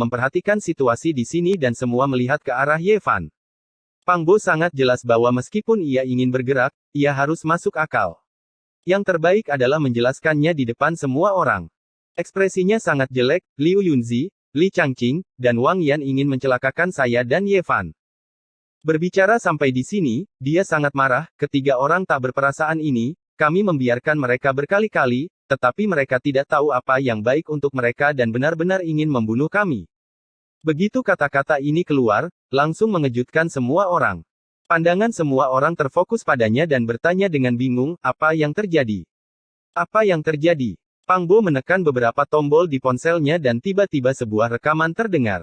memperhatikan situasi di sini dan semua melihat ke arah Ye Fan. Pang Bo sangat jelas bahwa meskipun ia ingin bergerak, ia harus masuk akal. Yang terbaik adalah menjelaskannya di depan semua orang. Ekspresinya sangat jelek. Liu Yunzi, Li Changqing, dan Wang Yan ingin mencelakakan saya dan Ye Fan. Berbicara sampai di sini, dia sangat marah. Ketiga orang tak berperasaan ini, kami membiarkan mereka berkali-kali, tetapi mereka tidak tahu apa yang baik untuk mereka dan benar-benar ingin membunuh kami. Begitu kata-kata ini keluar, langsung mengejutkan semua orang. Pandangan semua orang terfokus padanya dan bertanya dengan bingung, apa yang terjadi? Apa yang terjadi? Pang Bo menekan beberapa tombol di ponselnya dan tiba-tiba sebuah rekaman terdengar.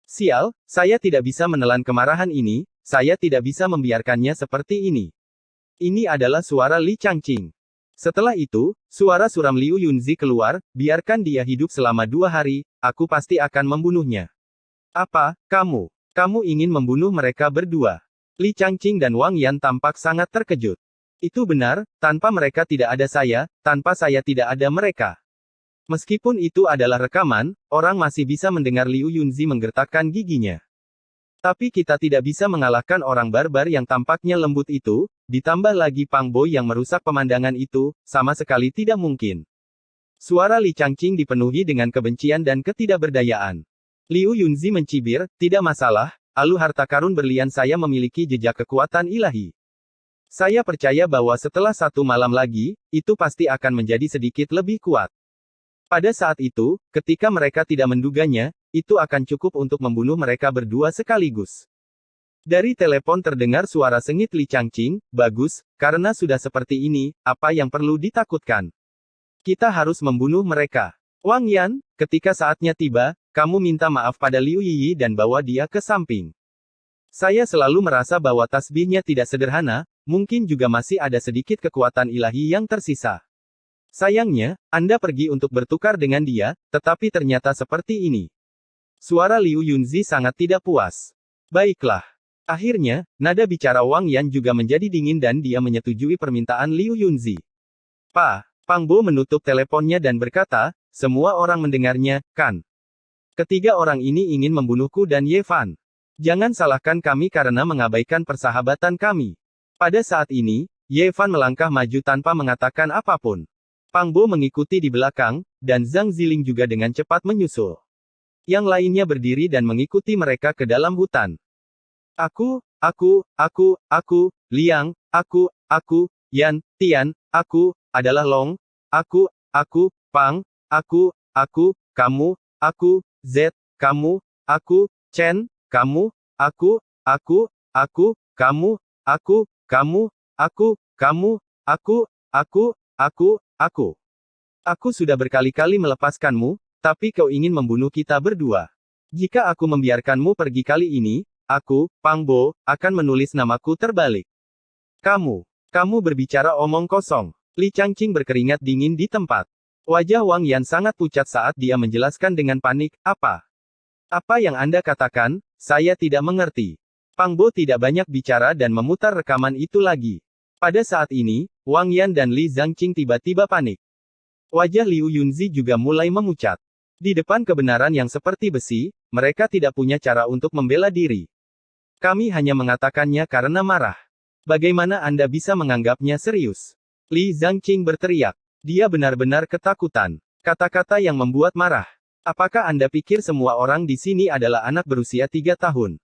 Sial, saya tidak bisa menelan kemarahan ini, saya tidak bisa membiarkannya seperti ini. Ini adalah suara Li Changqing. Setelah itu, suara suram Liu Yunzi keluar, biarkan dia hidup selama 2 hari, aku pasti akan membunuhnya. Apa, kamu ingin membunuh mereka berdua? Li Changqing dan Wang Yan tampak sangat terkejut. Itu benar, tanpa mereka tidak ada saya, tanpa saya tidak ada mereka. Meskipun itu adalah rekaman, orang masih bisa mendengar Liu Yunzi menggertakkan giginya. Tapi kita tidak bisa mengalahkan orang barbar yang tampaknya lembut itu, ditambah lagi Pang Bo yang merusak pemandangan itu, sama sekali tidak mungkin. Suara Li Changqing dipenuhi dengan kebencian dan ketidakberdayaan. Liu Yunzi mencibir, tidak masalah, alu harta karun berlian saya memiliki jejak kekuatan ilahi. Saya percaya bahwa setelah 1 malam lagi, itu pasti akan menjadi sedikit lebih kuat. Pada saat itu, ketika mereka tidak menduganya, itu akan cukup untuk membunuh mereka berdua sekaligus. Dari telepon terdengar suara sengit Li Changqing, bagus, karena sudah seperti ini, apa yang perlu ditakutkan? Kita harus membunuh mereka. Wang Yan, ketika saatnya tiba, kamu minta maaf pada Liu Yiyi dan bawa dia ke samping. Saya selalu merasa bahwa tasbihnya tidak sederhana, mungkin juga masih ada sedikit kekuatan ilahi yang tersisa. Sayangnya, Anda pergi untuk bertukar dengan dia, tetapi ternyata seperti ini. Suara Liu Yunzi sangat tidak puas. Baiklah. Akhirnya, nada bicara Wang Yan juga menjadi dingin dan dia menyetujui permintaan Liu Yunzi. Pang Bo menutup teleponnya dan berkata, semua orang mendengarnya, kan? Ketiga orang ini ingin membunuhku dan Ye Fan. Jangan salahkan kami karena mengabaikan persahabatan kami. Pada saat ini, Ye Fan melangkah maju tanpa mengatakan apapun. Pang Bo mengikuti di belakang, dan Zhang Ziling juga dengan cepat menyusul. Yang lainnya berdiri dan mengikuti mereka ke dalam hutan. Aku, Liang, Yan, Tian, aku, adalah Long, aku, Pang, kamu, Z, kamu, Chen, kamu, kamu, Aku sudah berkali-kali melepaskanmu, tapi kau ingin membunuh kita berdua. Jika aku membiarkanmu pergi kali ini, aku, Pang Bo, akan menulis namaku terbalik. Kamu berbicara omong kosong. Li Changqing berkeringat dingin di tempat. Wajah Wang Yan sangat pucat saat dia menjelaskan dengan panik, Apa yang Anda katakan? Saya tidak mengerti. Pang Bo tidak banyak bicara dan memutar rekaman itu lagi. Pada saat ini, Wang Yan dan Li Zhangqing tiba-tiba panik. Wajah Liu Yunzi juga mulai memucat. Di depan kebenaran yang seperti besi, mereka tidak punya cara untuk membela diri. Kami hanya mengatakannya karena marah. Bagaimana Anda bisa menganggapnya serius? Li Zhangqing berteriak. Dia benar-benar ketakutan. Kata-kata yang membuat marah. Apakah Anda pikir semua orang di sini adalah anak berusia 3 tahun?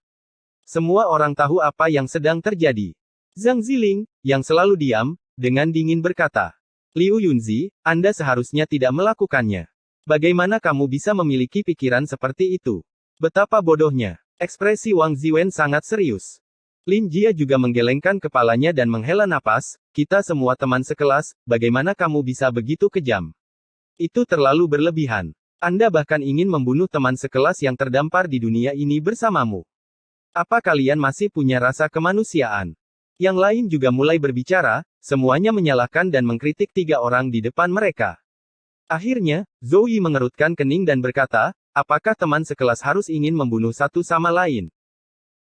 Semua orang tahu apa yang sedang terjadi. Zhang Ziling, yang selalu diam, dengan dingin berkata, Liu Yunzi, Anda seharusnya tidak melakukannya. Bagaimana kamu bisa memiliki pikiran seperti itu? Betapa bodohnya. Ekspresi Wang Ziwen sangat serius. Lin Jia juga menggelengkan kepalanya dan menghela napas, kita semua teman sekelas, bagaimana kamu bisa begitu kejam? Itu terlalu berlebihan. Anda bahkan ingin membunuh teman sekelas yang terdampar di dunia ini bersamamu. Apa kalian masih punya rasa kemanusiaan? Yang lain juga mulai berbicara, semuanya menyalahkan dan mengkritik 3 orang di depan mereka. Akhirnya, Zoe mengerutkan kening dan berkata, apakah teman sekelas harus ingin membunuh satu sama lain?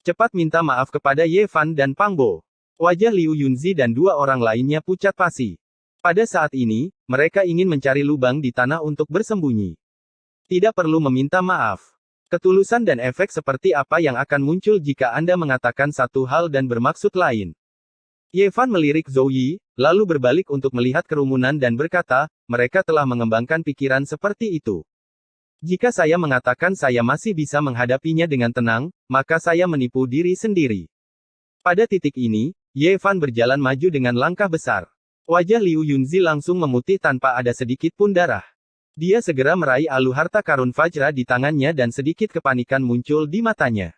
Cepat minta maaf kepada Ye Fan dan Pang Bo. Wajah Liu Yunzi dan 2 orang lainnya pucat pasi. Pada saat ini, mereka ingin mencari lubang di tanah untuk bersembunyi. Tidak perlu meminta maaf. Ketulusan dan efek seperti apa yang akan muncul jika Anda mengatakan satu hal dan bermaksud lain? Ye Fan melirik Zhou Yi, lalu berbalik untuk melihat kerumunan dan berkata, mereka telah mengembangkan pikiran seperti itu. Jika saya mengatakan saya masih bisa menghadapinya dengan tenang, maka saya menipu diri sendiri. Pada titik ini, Ye Fan berjalan maju dengan langkah besar. Wajah Liu Yunzi langsung memutih tanpa ada sedikit pun darah. Dia segera meraih alu harta karun Vajra di tangannya dan sedikit kepanikan muncul di matanya.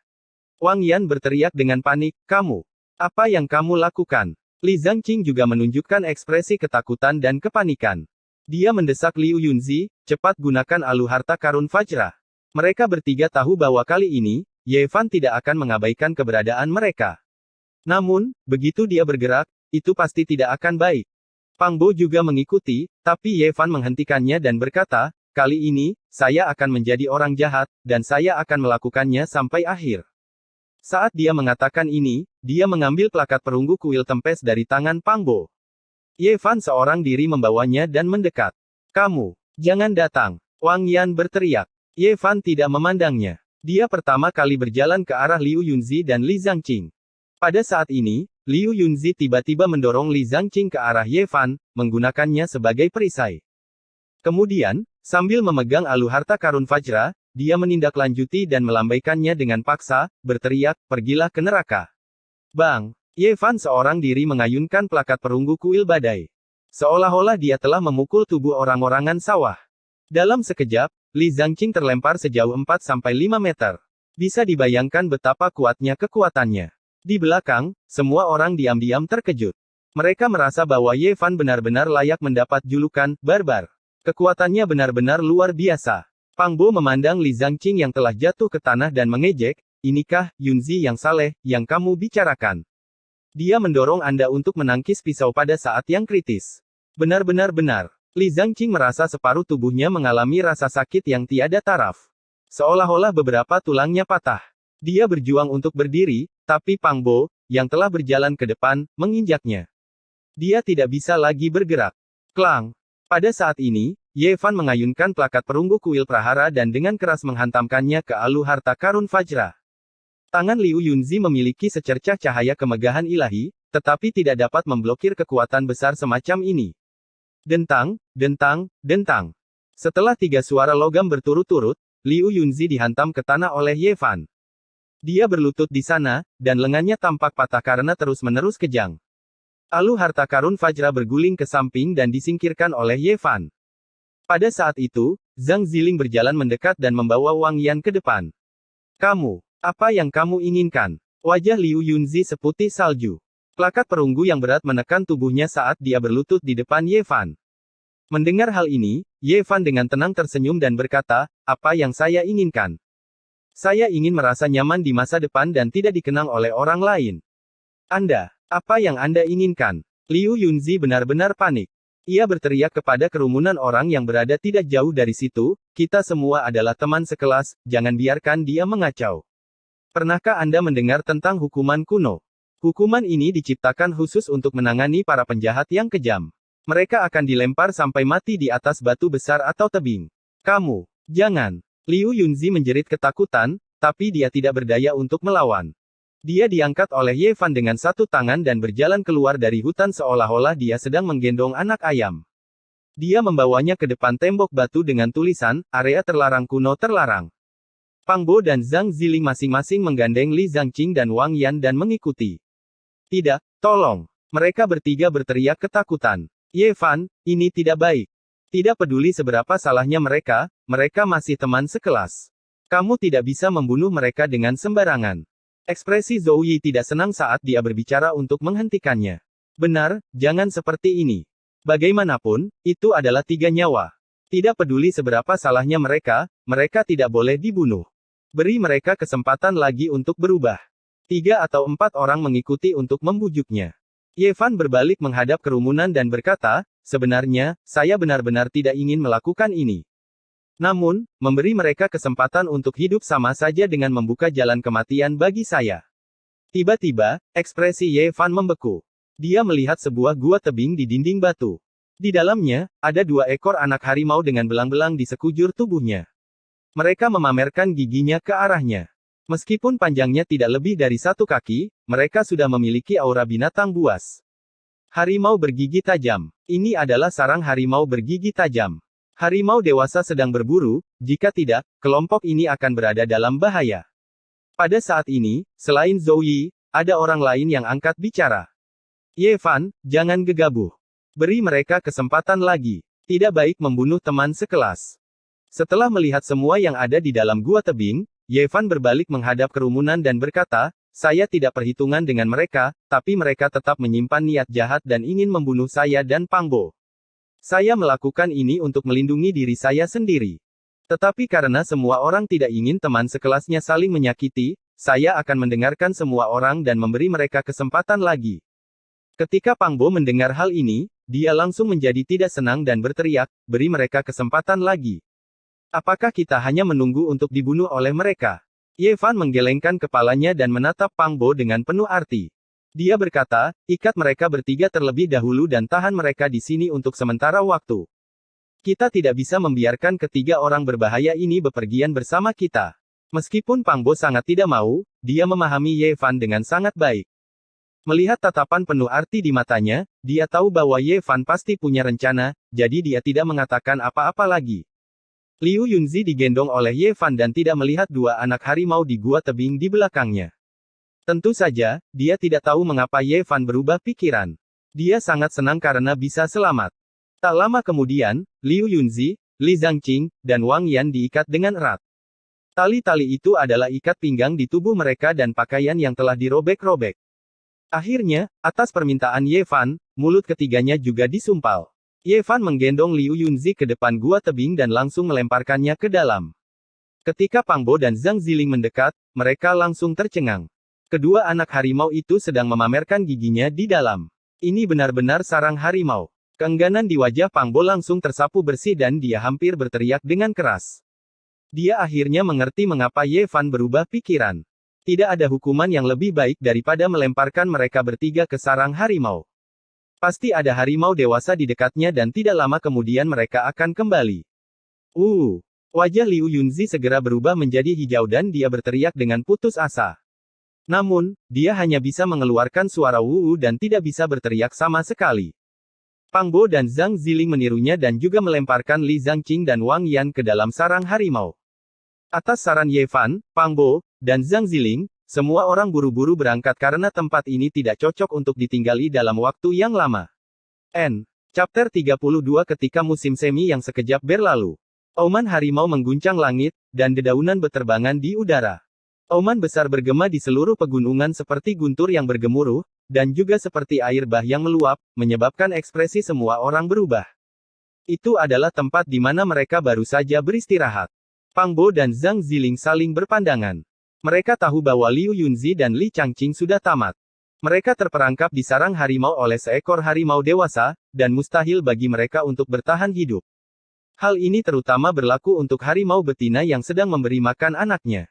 Wang Yan berteriak dengan panik, kamu. Apa yang kamu lakukan? Li Zhangqing juga menunjukkan ekspresi ketakutan dan kepanikan. Dia mendesak Liu Yunzi, cepat gunakan alu harta karun Vajra. Mereka bertiga tahu bahwa kali ini, Ye Fan tidak akan mengabaikan keberadaan mereka. Namun, begitu dia bergerak, itu pasti tidak akan baik. Pang Bo juga mengikuti, tapi Ye Fan menghentikannya dan berkata, kali ini, saya akan menjadi orang jahat, dan saya akan melakukannya sampai akhir. Saat dia mengatakan ini, dia mengambil plakat perunggu kuil tempes dari tangan Pang Bo. Ye Fan seorang diri membawanya dan mendekat. Kamu, jangan datang. Wang Yan berteriak. Ye Fan tidak memandangnya. Dia pertama kali berjalan ke arah Liu Yunzi dan Li Zhangqing. Pada saat ini, Liu Yunzi tiba-tiba mendorong Li Zhangqing ke arah Ye Fan, menggunakannya sebagai perisai. Kemudian, sambil memegang alu harta karun Vajra, dia menindaklanjuti dan melambaikannya dengan paksa, berteriak, pergilah ke neraka. Bang! Ye Fan seorang diri mengayunkan plakat perunggu kuil badai. Seolah-olah dia telah memukul tubuh orang-orangan sawah. Dalam sekejap, Li Zhangqing terlempar sejauh 4-5 meter. Bisa dibayangkan betapa kuatnya kekuatannya. Di belakang, semua orang diam-diam terkejut. Mereka merasa bahwa Ye Fan benar-benar layak mendapat julukan barbar. Kekuatannya benar-benar luar biasa. Pang Bo memandang Li Zhangqing yang telah jatuh ke tanah dan mengejek, inikah Yunzi yang saleh yang kamu bicarakan? Dia mendorong Anda untuk menangkis pisau pada saat yang kritis. Benar-benar benar. Li Zhangqing merasa separuh tubuhnya mengalami rasa sakit yang tiada taraf. Seolah-olah beberapa tulangnya patah. Dia berjuang untuk berdiri, tapi Pang Bo, yang telah berjalan ke depan, menginjaknya. Dia tidak bisa lagi bergerak. Klang. Pada saat ini, Ye Fan mengayunkan plakat perunggu kuil prahara dan dengan keras menghantamkannya ke alu harta karun Vajra. Tangan Liu Yunzi memiliki secercah cahaya kemegahan ilahi, tetapi tidak dapat memblokir kekuatan besar semacam ini. Dentang, dentang, dentang. Setelah 3 suara logam berturut-turut, Liu Yunzi dihantam ke tanah oleh Ye Fan. Dia berlutut di sana, dan lengannya tampak patah karena terus-menerus kejang. Alu harta karun Vajra berguling ke samping dan disingkirkan oleh Ye Fan. Pada saat itu, Zhang Ziling berjalan mendekat dan membawa Wang Yan ke depan. Kamu, apa yang kamu inginkan? Wajah Liu Yunzi seputih salju. Plakat perunggu yang berat menekan tubuhnya saat dia berlutut di depan Ye Fan. Mendengar hal ini, Ye Fan dengan tenang tersenyum dan berkata, apa yang saya inginkan? Saya ingin merasa nyaman di masa depan dan tidak dikenang oleh orang lain. Anda, apa yang Anda inginkan? Liu Yunzi benar-benar panik. Ia berteriak kepada kerumunan orang yang berada tidak jauh dari situ, kita semua adalah teman sekelas, jangan biarkan dia mengacau. Pernahkah Anda mendengar tentang hukuman kuno? Hukuman ini diciptakan khusus untuk menangani para penjahat yang kejam. Mereka akan dilempar sampai mati di atas batu besar atau tebing. Kamu, jangan. Liu Yunzi menjerit ketakutan, tapi dia tidak berdaya untuk melawan. Dia diangkat oleh Ye Fan dengan satu tangan dan berjalan keluar dari hutan seolah-olah dia sedang menggendong anak ayam. Dia membawanya ke depan tembok batu dengan tulisan, area terlarang kuno terlarang. Pang Bo dan Zhang Ziling masing-masing menggandeng Li Zhangqing dan Wang Yan dan mengikuti. Tidak, tolong. Mereka bertiga berteriak ketakutan. Ye Fan, ini tidak baik. Tidak peduli seberapa salahnya mereka masih teman sekelas. Kamu tidak bisa membunuh mereka dengan sembarangan. Ekspresi Zhou Yi tidak senang saat dia berbicara untuk menghentikannya. Benar, jangan seperti ini. Bagaimanapun, itu adalah 3 nyawa. Tidak peduli seberapa salahnya mereka tidak boleh dibunuh. Beri mereka kesempatan lagi untuk berubah. 3 atau 4 orang mengikuti untuk membujuknya. Ye Fan berbalik menghadap kerumunan dan berkata, sebenarnya, saya benar-benar tidak ingin melakukan ini. Namun, memberi mereka kesempatan untuk hidup sama saja dengan membuka jalan kematian bagi saya. Tiba-tiba, ekspresi Ye Fan membeku. Dia melihat sebuah gua tebing di dinding batu. Di dalamnya, ada 2 ekor anak harimau dengan belang-belang di sekujur tubuhnya. Mereka memamerkan giginya ke arahnya. Meskipun panjangnya tidak lebih dari 1 kaki, mereka sudah memiliki aura binatang buas. Harimau bergigi tajam. Ini adalah sarang harimau bergigi tajam. Harimau dewasa sedang berburu, jika tidak, kelompok ini akan berada dalam bahaya. Pada saat ini, selain Zhou Yi, ada orang lain yang angkat bicara. Ye Fan, jangan gegabah. Beri mereka kesempatan lagi. Tidak baik membunuh teman sekelas. Setelah melihat semua yang ada di dalam gua tebing, Ye Fan berbalik menghadap kerumunan dan berkata, saya tidak perhitungan dengan mereka, tapi mereka tetap menyimpan niat jahat dan ingin membunuh saya dan Pang Bo. Saya melakukan ini untuk melindungi diri saya sendiri. Tetapi karena semua orang tidak ingin teman sekelasnya saling menyakiti, saya akan mendengarkan semua orang dan memberi mereka kesempatan lagi. Ketika Pang Bo mendengar hal ini, dia langsung menjadi tidak senang dan berteriak, beri mereka kesempatan lagi. Apakah kita hanya menunggu untuk dibunuh oleh mereka? Ye Fan menggelengkan kepalanya dan menatap Pang Bo dengan penuh arti. Dia berkata, ikat mereka bertiga terlebih dahulu dan tahan mereka di sini untuk sementara waktu. Kita tidak bisa membiarkan ketiga orang berbahaya ini bepergian bersama kita. Meskipun Pang Bo sangat tidak mau, dia memahami Ye Fan dengan sangat baik. Melihat tatapan penuh arti di matanya, dia tahu bahwa Ye Fan pasti punya rencana, jadi dia tidak mengatakan apa-apa lagi. Liu Yunzi digendong oleh Ye Fan dan tidak melihat dua anak harimau di gua tebing di belakangnya. Tentu saja, dia tidak tahu mengapa Ye Fan berubah pikiran. Dia sangat senang karena bisa selamat. Tak lama kemudian, Liu Yunzi, Li Zhangqing, dan Wang Yan diikat dengan erat. Tali-tali itu adalah ikat pinggang di tubuh mereka dan pakaian yang telah dirobek-robek. Akhirnya, atas permintaan Ye Fan, mulut ketiganya juga disumpal. Ye Fan menggendong Liu Yunzi ke depan gua tebing dan langsung melemparkannya ke dalam. Ketika Pang Bo dan Zhang Ziling mendekat, mereka langsung tercengang. Kedua anak harimau itu sedang memamerkan giginya di dalam. Ini benar-benar sarang harimau. Keengganan di wajah Pang Bo langsung tersapu bersih dan dia hampir berteriak dengan keras. Dia akhirnya mengerti mengapa Ye Fan berubah pikiran. Tidak ada hukuman yang lebih baik daripada melemparkan mereka bertiga ke sarang harimau. Pasti ada harimau dewasa di dekatnya dan tidak lama kemudian mereka akan kembali. Wajah Liu Yunzi segera berubah menjadi hijau dan dia berteriak dengan putus asa. Namun, dia hanya bisa mengeluarkan suara wuh dan tidak bisa berteriak sama sekali. Pang Bo dan Zhang Ziling menirunya dan juga melemparkan Li Zhangqing dan Wang Yan ke dalam sarang harimau. Atas saran Ye Fan, Pang Bo, dan Zhang Ziling, semua orang buru-buru berangkat karena tempat ini tidak cocok untuk ditinggali dalam waktu yang lama. Chapter 32 Ketika musim semi yang sekejap berlalu. Auman harimau mengguncang langit, dan dedaunan beterbangan di udara. Auman besar bergema di seluruh pegunungan seperti guntur yang bergemuruh, dan juga seperti air bah yang meluap, menyebabkan ekspresi semua orang berubah. Itu adalah tempat di mana mereka baru saja beristirahat. Pang Bo dan Zhang Ziling saling berpandangan. Mereka tahu bahwa Liu Yunzi dan Li Changqing sudah tamat. Mereka terperangkap di sarang harimau oleh seekor harimau dewasa, dan mustahil bagi mereka untuk bertahan hidup. Hal ini terutama berlaku untuk harimau betina yang sedang memberi makan anaknya.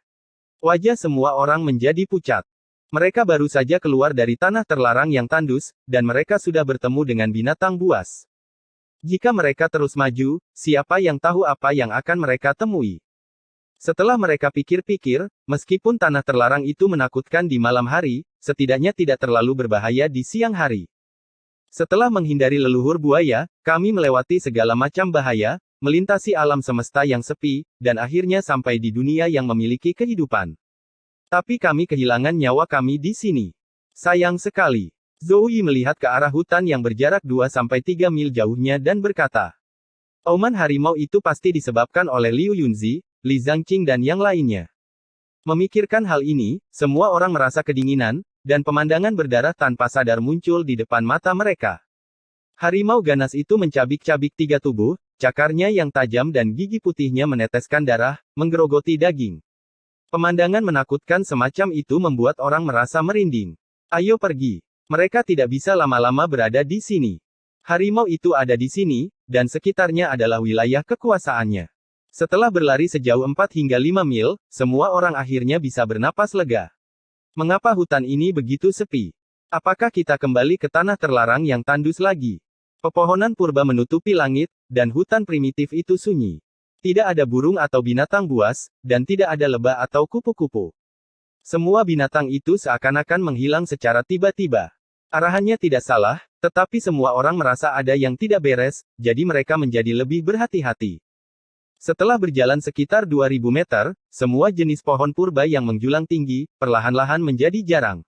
Wajah semua orang menjadi pucat. Mereka baru saja keluar dari tanah terlarang yang tandus, dan mereka sudah bertemu dengan binatang buas. Jika mereka terus maju, siapa yang tahu apa yang akan mereka temui? Setelah mereka pikir-pikir, meskipun tanah terlarang itu menakutkan di malam hari, setidaknya tidak terlalu berbahaya di siang hari. Setelah menghindari leluhur buaya, kami melewati segala macam bahaya, melintasi alam semesta yang sepi, dan akhirnya sampai di dunia yang memiliki kehidupan. Tapi kami kehilangan nyawa kami di sini. Sayang sekali. Zhou Yi melihat ke arah hutan yang berjarak 2-3 mil jauhnya dan berkata, auman harimau itu pasti disebabkan oleh Liu Yunzi, Li Zhangqing dan yang lainnya. Memikirkan hal ini, semua orang merasa kedinginan, dan pemandangan berdarah tanpa sadar muncul di depan mata mereka. Harimau ganas itu mencabik-cabik 3 tubuh, cakarnya yang tajam dan gigi putihnya meneteskan darah, menggerogoti daging. Pemandangan menakutkan semacam itu membuat orang merasa merinding. Ayo pergi. Mereka tidak bisa lama-lama berada di sini. Harimau itu ada di sini, dan sekitarnya adalah wilayah kekuasaannya. Setelah berlari sejauh 4 hingga 5 mil, semua orang akhirnya bisa bernapas lega. Mengapa hutan ini begitu sepi? Apakah kita kembali ke tanah terlarang yang tandus lagi? Pepohonan purba menutupi langit, dan hutan primitif itu sunyi. Tidak ada burung atau binatang buas, dan tidak ada lebah atau kupu-kupu. Semua binatang itu seakan-akan menghilang secara tiba-tiba. Arahannya tidak salah, tetapi semua orang merasa ada yang tidak beres, jadi mereka menjadi lebih berhati-hati. Setelah berjalan sekitar 2000 meter, semua jenis pohon purba yang menjulang tinggi, perlahan-lahan menjadi jarang.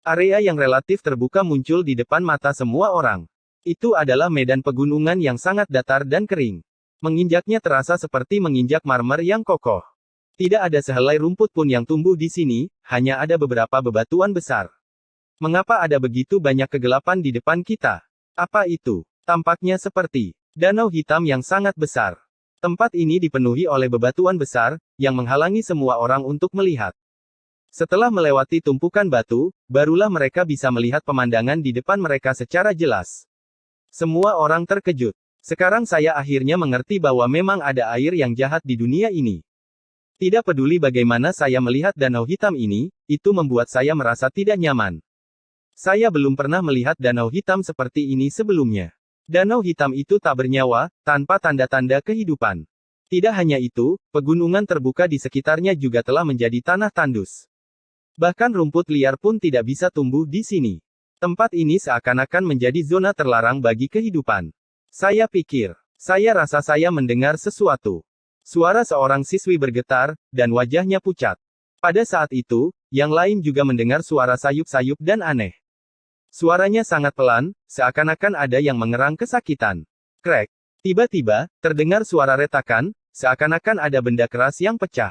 Area yang relatif terbuka muncul di depan mata semua orang. Itu adalah medan pegunungan yang sangat datar dan kering. Menginjaknya terasa seperti menginjak marmer yang kokoh. Tidak ada sehelai rumput pun yang tumbuh di sini, hanya ada beberapa bebatuan besar. Mengapa ada begitu banyak kegelapan di depan kita? Apa itu? Tampaknya seperti danau hitam yang sangat besar. Tempat ini dipenuhi oleh bebatuan besar, yang menghalangi semua orang untuk melihat. Setelah melewati tumpukan batu, barulah mereka bisa melihat pemandangan di depan mereka secara jelas. Semua orang terkejut. Sekarang saya akhirnya mengerti bahwa memang ada air yang jahat di dunia ini. Tidak peduli bagaimana saya melihat danau hitam ini, itu membuat saya merasa tidak nyaman. Saya belum pernah melihat danau hitam seperti ini sebelumnya. Danau hitam itu tak bernyawa, tanpa tanda-tanda kehidupan. Tidak hanya itu, pegunungan terbuka di sekitarnya juga telah menjadi tanah tandus. Bahkan rumput liar pun tidak bisa tumbuh di sini. Tempat ini seakan-akan menjadi zona terlarang bagi kehidupan. Saya pikir, saya rasa saya mendengar sesuatu. Suara seorang siswi bergetar, dan wajahnya pucat. Pada saat itu, yang lain juga mendengar suara sayup-sayup dan aneh. Suaranya sangat pelan, seakan-akan ada yang mengerang kesakitan. Krek. Tiba-tiba, terdengar suara retakan, seakan-akan ada benda keras yang pecah.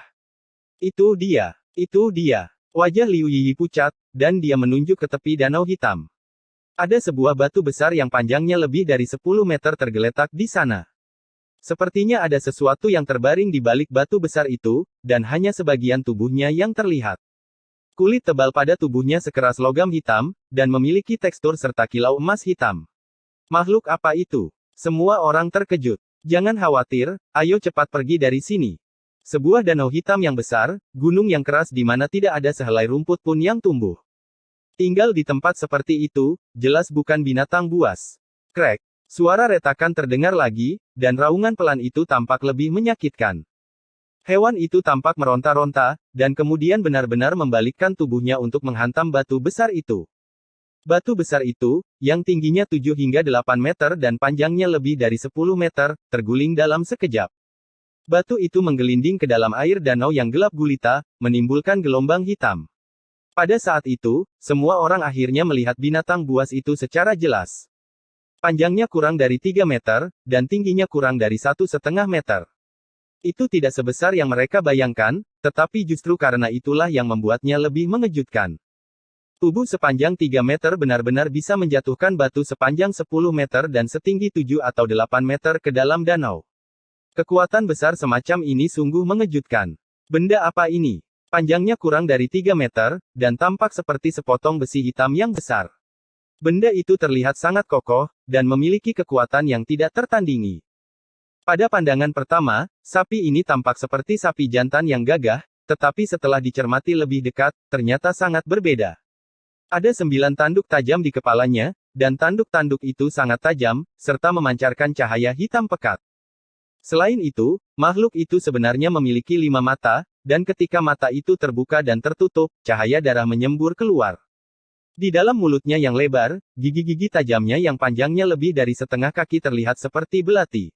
Itu dia. Itu dia. Wajah Liu Yiyi pucat, dan dia menunjuk ke tepi danau hitam. Ada sebuah batu besar yang panjangnya lebih dari 10 meter tergeletak di sana. Sepertinya ada sesuatu yang terbaring di balik batu besar itu, dan hanya sebagian tubuhnya yang terlihat. Kulit tebal pada tubuhnya sekeras logam hitam, dan memiliki tekstur serta kilau emas hitam. Makhluk apa itu? Semua orang terkejut. Jangan khawatir, ayo cepat pergi dari sini. Sebuah danau hitam yang besar, gunung yang keras di mana tidak ada sehelai rumput pun yang tumbuh. Tinggal di tempat seperti itu, jelas bukan binatang buas. Krek. Suara retakan terdengar lagi, dan raungan pelan itu tampak lebih menyakitkan. Hewan itu tampak meronta-ronta, dan kemudian benar-benar membalikkan tubuhnya untuk menghantam batu besar itu. Batu besar itu, yang tingginya 7 hingga 8 meter dan panjangnya lebih dari 10 meter, terguling dalam sekejap. Batu itu menggelinding ke dalam air danau yang gelap gulita, menimbulkan gelombang hitam. Pada saat itu, semua orang akhirnya melihat binatang buas itu secara jelas. Panjangnya kurang dari 3 meter, dan tingginya kurang dari 1,5 meter. Itu tidak sebesar yang mereka bayangkan, tetapi justru karena itulah yang membuatnya lebih mengejutkan. Tubuh sepanjang 3 meter benar-benar bisa menjatuhkan batu sepanjang 10 meter dan setinggi 7 atau 8 meter ke dalam danau. Kekuatan besar semacam ini sungguh mengejutkan. Benda apa ini? Panjangnya kurang dari 3 meter, dan tampak seperti sepotong besi hitam yang besar. Benda itu terlihat sangat kokoh, dan memiliki kekuatan yang tidak tertandingi. Pada pandangan pertama, sapi ini tampak seperti sapi jantan yang gagah, tetapi setelah dicermati lebih dekat, ternyata sangat berbeda. Ada 9 tanduk tajam di kepalanya, dan tanduk-tanduk itu sangat tajam, serta memancarkan cahaya hitam pekat. Selain itu, makhluk itu sebenarnya memiliki 5 mata, dan ketika mata itu terbuka dan tertutup, cahaya darah menyembur keluar. Di dalam mulutnya yang lebar, gigi-gigi tajamnya yang panjangnya lebih dari setengah kaki terlihat seperti belati.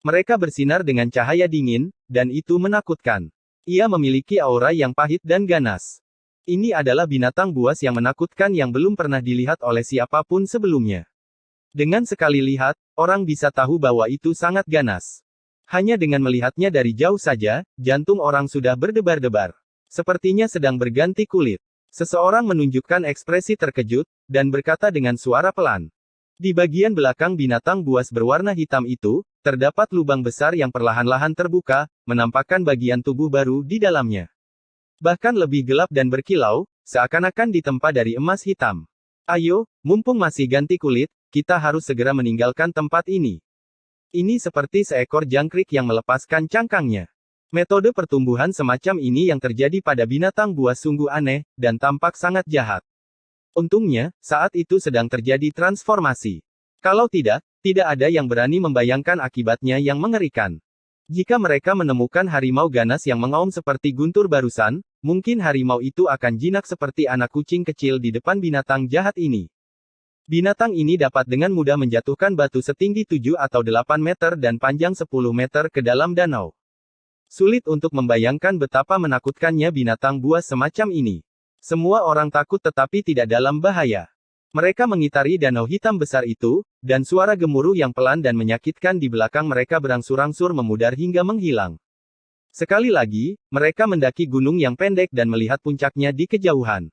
Mereka bersinar dengan cahaya dingin, dan itu menakutkan. Ia memiliki aura yang pahit dan ganas. Ini adalah binatang buas yang menakutkan yang belum pernah dilihat oleh siapapun sebelumnya. Dengan sekali lihat, orang bisa tahu bahwa itu sangat ganas. Hanya dengan melihatnya dari jauh saja, jantung orang sudah berdebar-debar. Sepertinya sedang berganti kulit. Seseorang menunjukkan ekspresi terkejut, dan berkata dengan suara pelan. Di bagian belakang binatang buas berwarna hitam itu, terdapat lubang besar yang perlahan-lahan terbuka, menampakkan bagian tubuh baru di dalamnya. Bahkan lebih gelap dan berkilau, seakan-akan ditempa dari emas hitam. Ayo, mumpung masih ganti kulit, kita harus segera meninggalkan tempat ini. Ini seperti seekor jangkrik yang melepaskan cangkangnya. Metode pertumbuhan semacam ini yang terjadi pada binatang buas sungguh aneh, dan tampak sangat jahat. Untungnya, saat itu sedang terjadi transformasi. Kalau tidak, tidak ada yang berani membayangkan akibatnya yang mengerikan. Jika mereka menemukan harimau ganas yang mengaum seperti guntur barusan, mungkin harimau itu akan jinak seperti anak kucing kecil di depan binatang jahat ini. Binatang ini dapat dengan mudah menjatuhkan batu setinggi 7 atau 8 meter dan panjang 10 meter ke dalam danau. Sulit untuk membayangkan betapa menakutkannya binatang buas semacam ini. Semua orang takut tetapi tidak dalam bahaya. Mereka mengitari danau hitam besar itu, dan suara gemuruh yang pelan dan menyakitkan di belakang mereka berangsur-angsur memudar hingga menghilang. Sekali lagi, mereka mendaki gunung yang pendek dan melihat puncaknya di kejauhan.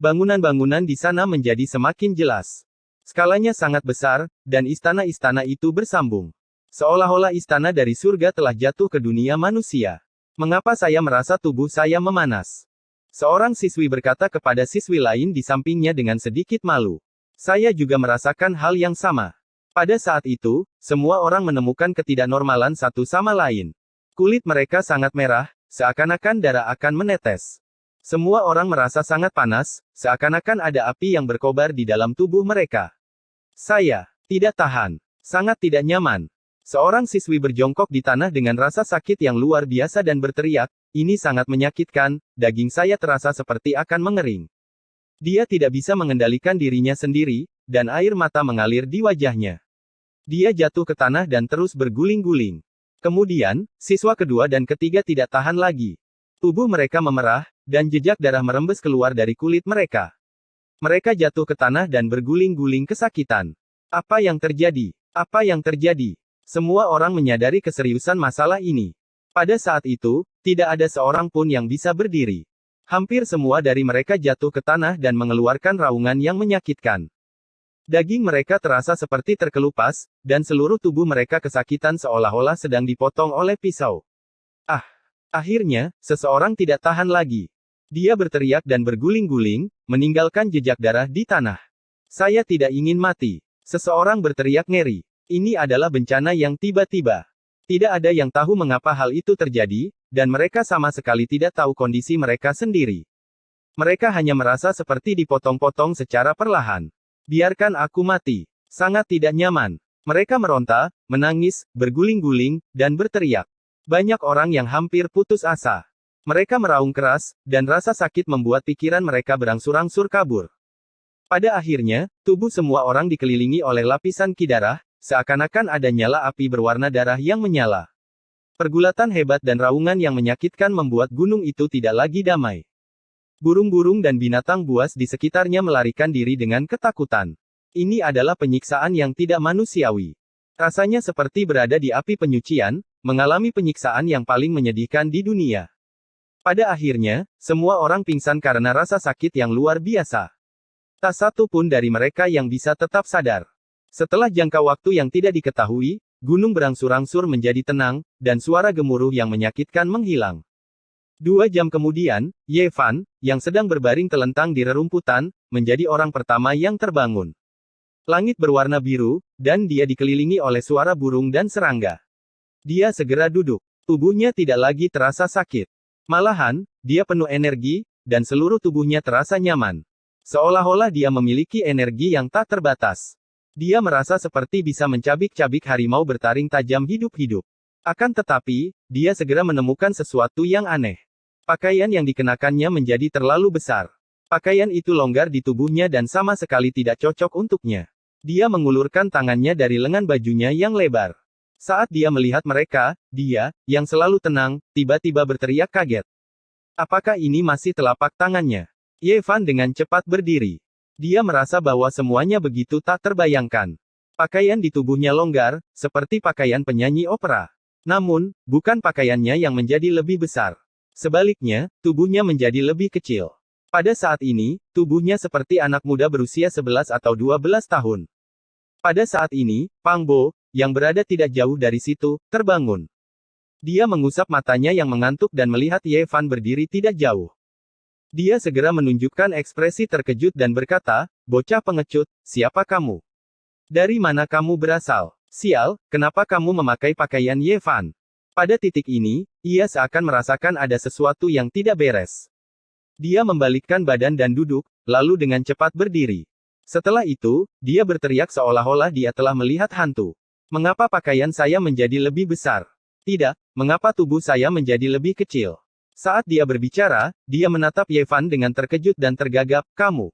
Bangunan-bangunan di sana menjadi semakin jelas. Skalanya sangat besar, dan istana-istana itu bersambung. Seolah-olah istana dari surga telah jatuh ke dunia manusia. Mengapa saya merasa tubuh saya memanas? Seorang siswi berkata kepada siswi lain di sampingnya dengan sedikit malu. Saya juga merasakan hal yang sama. Pada saat itu, semua orang menemukan ketidaknormalan satu sama lain. Kulit mereka sangat merah, seakan-akan darah akan menetes. Semua orang merasa sangat panas, seakan-akan ada api yang berkobar di dalam tubuh mereka. Saya tidak tahan, sangat tidak nyaman. Seorang siswi berjongkok di tanah dengan rasa sakit yang luar biasa dan berteriak, "Ini sangat menyakitkan, daging saya terasa seperti akan mengering." Dia tidak bisa mengendalikan dirinya sendiri, dan air mata mengalir di wajahnya. Dia jatuh ke tanah dan terus berguling-guling. Kemudian, siswa kedua dan ketiga tidak tahan lagi. Tubuh mereka memerah, dan jejak darah merembes keluar dari kulit mereka. Mereka jatuh ke tanah dan berguling-guling kesakitan. Apa yang terjadi? Apa yang terjadi? Semua orang menyadari keseriusan masalah ini. Pada saat itu, tidak ada seorang pun yang bisa berdiri. Hampir semua dari mereka jatuh ke tanah dan mengeluarkan raungan yang menyakitkan. Daging mereka terasa seperti terkelupas, dan seluruh tubuh mereka kesakitan seolah-olah sedang dipotong oleh pisau. Ah! Akhirnya, seseorang tidak tahan lagi. Dia berteriak dan berguling-guling, meninggalkan jejak darah di tanah. Saya tidak ingin mati. Seseorang berteriak ngeri. Ini adalah bencana yang tiba-tiba. Tidak ada yang tahu mengapa hal itu terjadi, dan mereka sama sekali tidak tahu kondisi mereka sendiri. Mereka hanya merasa seperti dipotong-potong secara perlahan. Biarkan aku mati. Sangat tidak nyaman. Mereka meronta, menangis, berguling-guling, dan berteriak. Banyak orang yang hampir putus asa. Mereka meraung keras, dan rasa sakit membuat pikiran mereka berangsur-angsur kabur. Pada akhirnya, tubuh semua orang dikelilingi oleh lapisan kidarah, seakan-akan ada nyala api berwarna darah yang menyala. Pergulatan hebat dan raungan yang menyakitkan membuat gunung itu tidak lagi damai. Burung-burung dan binatang buas di sekitarnya melarikan diri dengan ketakutan. Ini adalah penyiksaan yang tidak manusiawi. Rasanya seperti berada di api penyucian, mengalami penyiksaan yang paling menyedihkan di dunia. Pada akhirnya, semua orang pingsan karena rasa sakit yang luar biasa. Tak satu pun dari mereka yang bisa tetap sadar. Setelah jangka waktu yang tidak diketahui, gunung berangsur-angsur menjadi tenang, dan suara gemuruh yang menyakitkan menghilang. 2 jam kemudian, Ye Fan, yang sedang berbaring telentang di rerumputan, menjadi orang pertama yang terbangun. Langit berwarna biru, dan dia dikelilingi oleh suara burung dan serangga. Dia segera duduk. Tubuhnya tidak lagi terasa sakit. Malahan, dia penuh energi, dan seluruh tubuhnya terasa nyaman. Seolah-olah dia memiliki energi yang tak terbatas. Dia merasa seperti bisa mencabik-cabik harimau bertaring tajam hidup-hidup. Akan tetapi, dia segera menemukan sesuatu yang aneh. Pakaian yang dikenakannya menjadi terlalu besar. Pakaian itu longgar di tubuhnya dan sama sekali tidak cocok untuknya. Dia mengulurkan tangannya dari lengan bajunya yang lebar. Saat dia melihat mereka, dia, yang selalu tenang, tiba-tiba berteriak kaget. Apakah ini masih telapak tangannya? Ye Fan dengan cepat berdiri. Dia merasa bahwa semuanya begitu tak terbayangkan. Pakaian di tubuhnya longgar, seperti pakaian penyanyi opera. Namun, bukan pakaiannya yang menjadi lebih besar. Sebaliknya, tubuhnya menjadi lebih kecil. Pada saat ini, tubuhnya seperti anak muda berusia 11 atau 12 tahun. Pada saat ini, Pang Bo, yang berada tidak jauh dari situ, terbangun. Dia mengusap matanya yang mengantuk dan melihat Ye Fan berdiri tidak jauh. Dia segera menunjukkan ekspresi terkejut dan berkata, "Bocah pengecut, siapa kamu? Dari mana kamu berasal? Sial, kenapa kamu memakai pakaian Ye Fan?" Pada titik ini, ia seakan merasakan ada sesuatu yang tidak beres. Dia membalikkan badan dan duduk, lalu dengan cepat berdiri. Setelah itu, dia berteriak seolah-olah dia telah melihat hantu. "Mengapa pakaian saya menjadi lebih besar? Tidak, mengapa tubuh saya menjadi lebih kecil? Saat dia berbicara, dia menatap Ye Fan dengan terkejut dan tergagap, kamu.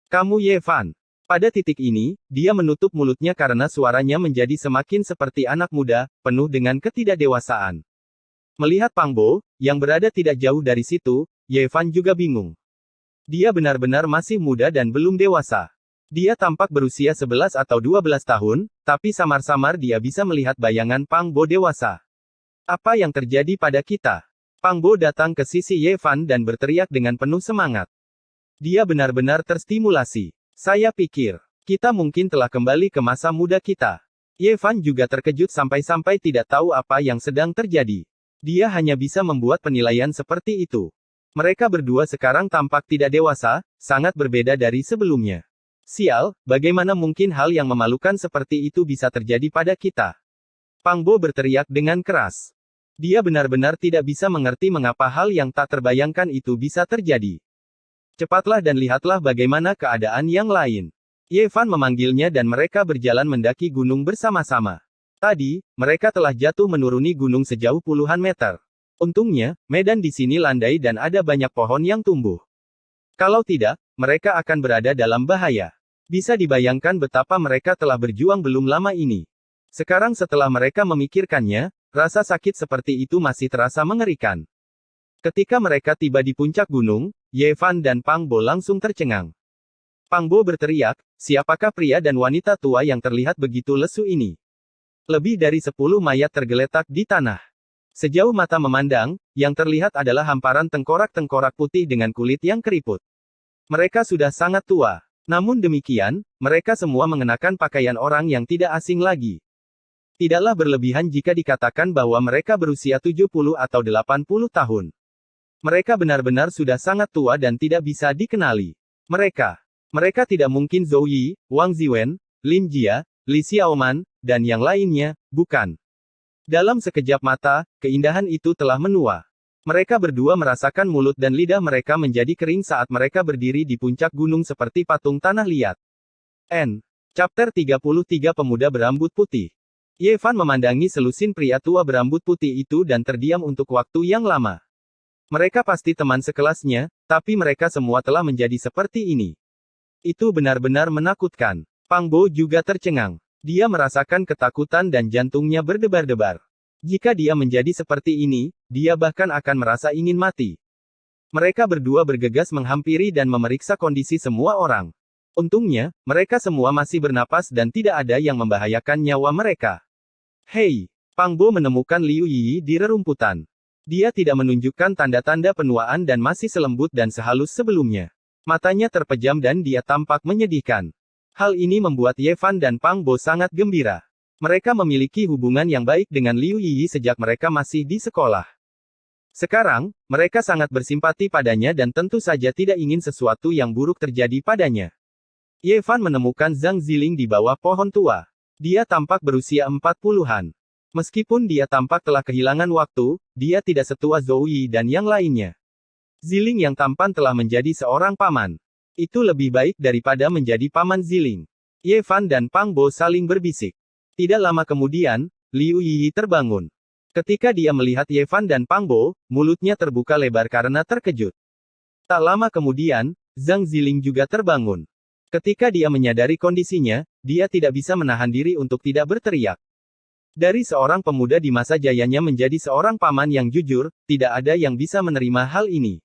Kamu Ye Fan. Pada titik ini, dia menutup mulutnya karena suaranya menjadi semakin seperti anak muda, penuh dengan ketidakdewasaan. Melihat Pang Bo, yang berada tidak jauh dari situ, Ye Fan juga bingung. Dia benar-benar masih muda dan belum dewasa. Dia tampak berusia 11 atau 12 tahun, tapi samar-samar dia bisa melihat bayangan Pang Bo dewasa. Apa yang terjadi pada kita? Pang Bo datang ke sisi Ye Fan dan berteriak dengan penuh semangat. Dia benar-benar terstimulasi. Saya pikir, kita mungkin telah kembali ke masa muda kita. Ye Fan juga terkejut sampai-sampai tidak tahu apa yang sedang terjadi. Dia hanya bisa membuat penilaian seperti itu. Mereka berdua sekarang tampak tidak dewasa, sangat berbeda dari sebelumnya. Sial, bagaimana mungkin hal yang memalukan seperti itu bisa terjadi pada kita? Pang Bo berteriak dengan keras. Dia benar-benar tidak bisa mengerti mengapa hal yang tak terbayangkan itu bisa terjadi. Cepatlah dan lihatlah bagaimana keadaan yang lain. Ye Fan memanggilnya dan mereka berjalan mendaki gunung bersama-sama. Tadi, mereka telah jatuh menuruni gunung sejauh puluhan meter. Untungnya, medan di sini landai dan ada banyak pohon yang tumbuh. Kalau tidak, mereka akan berada dalam bahaya. Bisa dibayangkan betapa mereka telah berjuang belum lama ini. Sekarang setelah mereka memikirkannya, rasa sakit seperti itu masih terasa mengerikan. Ketika mereka tiba di puncak gunung, Ye Fan dan Pang Bo langsung tercengang. Pang Bo berteriak, siapakah pria dan wanita tua yang terlihat begitu lesu ini? Lebih dari 10 mayat tergeletak di tanah. Sejauh mata memandang, yang terlihat adalah hamparan tengkorak-tengkorak putih dengan kulit yang keriput. Mereka sudah sangat tua. Namun demikian, mereka semua mengenakan pakaian orang yang tidak asing lagi. Tidaklah berlebihan jika dikatakan bahwa mereka berusia 70 atau 80 tahun. Mereka benar-benar sudah sangat tua dan tidak bisa dikenali. Mereka tidak mungkin Zhou Yi, Wang Ziwen, Lin Jia, Li Xiaoman, dan yang lainnya, bukan. Dalam sekejap mata, keindahan itu telah menua. Mereka berdua merasakan mulut dan lidah mereka menjadi kering saat mereka berdiri di puncak gunung seperti patung tanah liat. Chapter 33 Pemuda Berambut Putih. Ye Fan memandangi selusin pria tua berambut putih itu dan terdiam untuk waktu yang lama. Mereka pasti teman sekelasnya, tapi mereka semua telah menjadi seperti ini. Itu benar-benar menakutkan. Pang Bo juga tercengang. Dia merasakan ketakutan dan jantungnya berdebar-debar. Jika dia menjadi seperti ini, dia bahkan akan merasa ingin mati. Mereka berdua bergegas menghampiri dan memeriksa kondisi semua orang. Untungnya, mereka semua masih bernapas dan tidak ada yang membahayakan nyawa mereka. Hei, Pang Bo menemukan Liu Yi di rerumputan. Dia tidak menunjukkan tanda-tanda penuaan dan masih selembut dan sehalus sebelumnya. Matanya terpejam dan dia tampak menyedihkan. Hal ini membuat Ye Fan dan Pang Bo sangat gembira. Mereka memiliki hubungan yang baik dengan Liu Yi sejak mereka masih di sekolah. Sekarang, mereka sangat bersimpati padanya dan tentu saja tidak ingin sesuatu yang buruk terjadi padanya. Ye Fan menemukan Zhang Ziling di bawah pohon tua. Dia tampak berusia 40-an. Meskipun dia tampak telah kehilangan waktu, dia tidak setua Zhou Yi dan yang lainnya. Ziling yang tampan telah menjadi seorang paman. Itu lebih baik daripada menjadi paman Ziling. Ye Fan dan Pang Bo saling berbisik. Tidak lama kemudian, Liu Yi terbangun. Ketika dia melihat Ye Fan dan Pang Bo, mulutnya terbuka lebar karena terkejut. Tak lama kemudian, Zhang Ziling juga terbangun. Ketika dia menyadari kondisinya, dia tidak bisa menahan diri untuk tidak berteriak. Dari seorang pemuda di masa jayanya menjadi seorang paman yang jujur, tidak ada yang bisa menerima hal ini.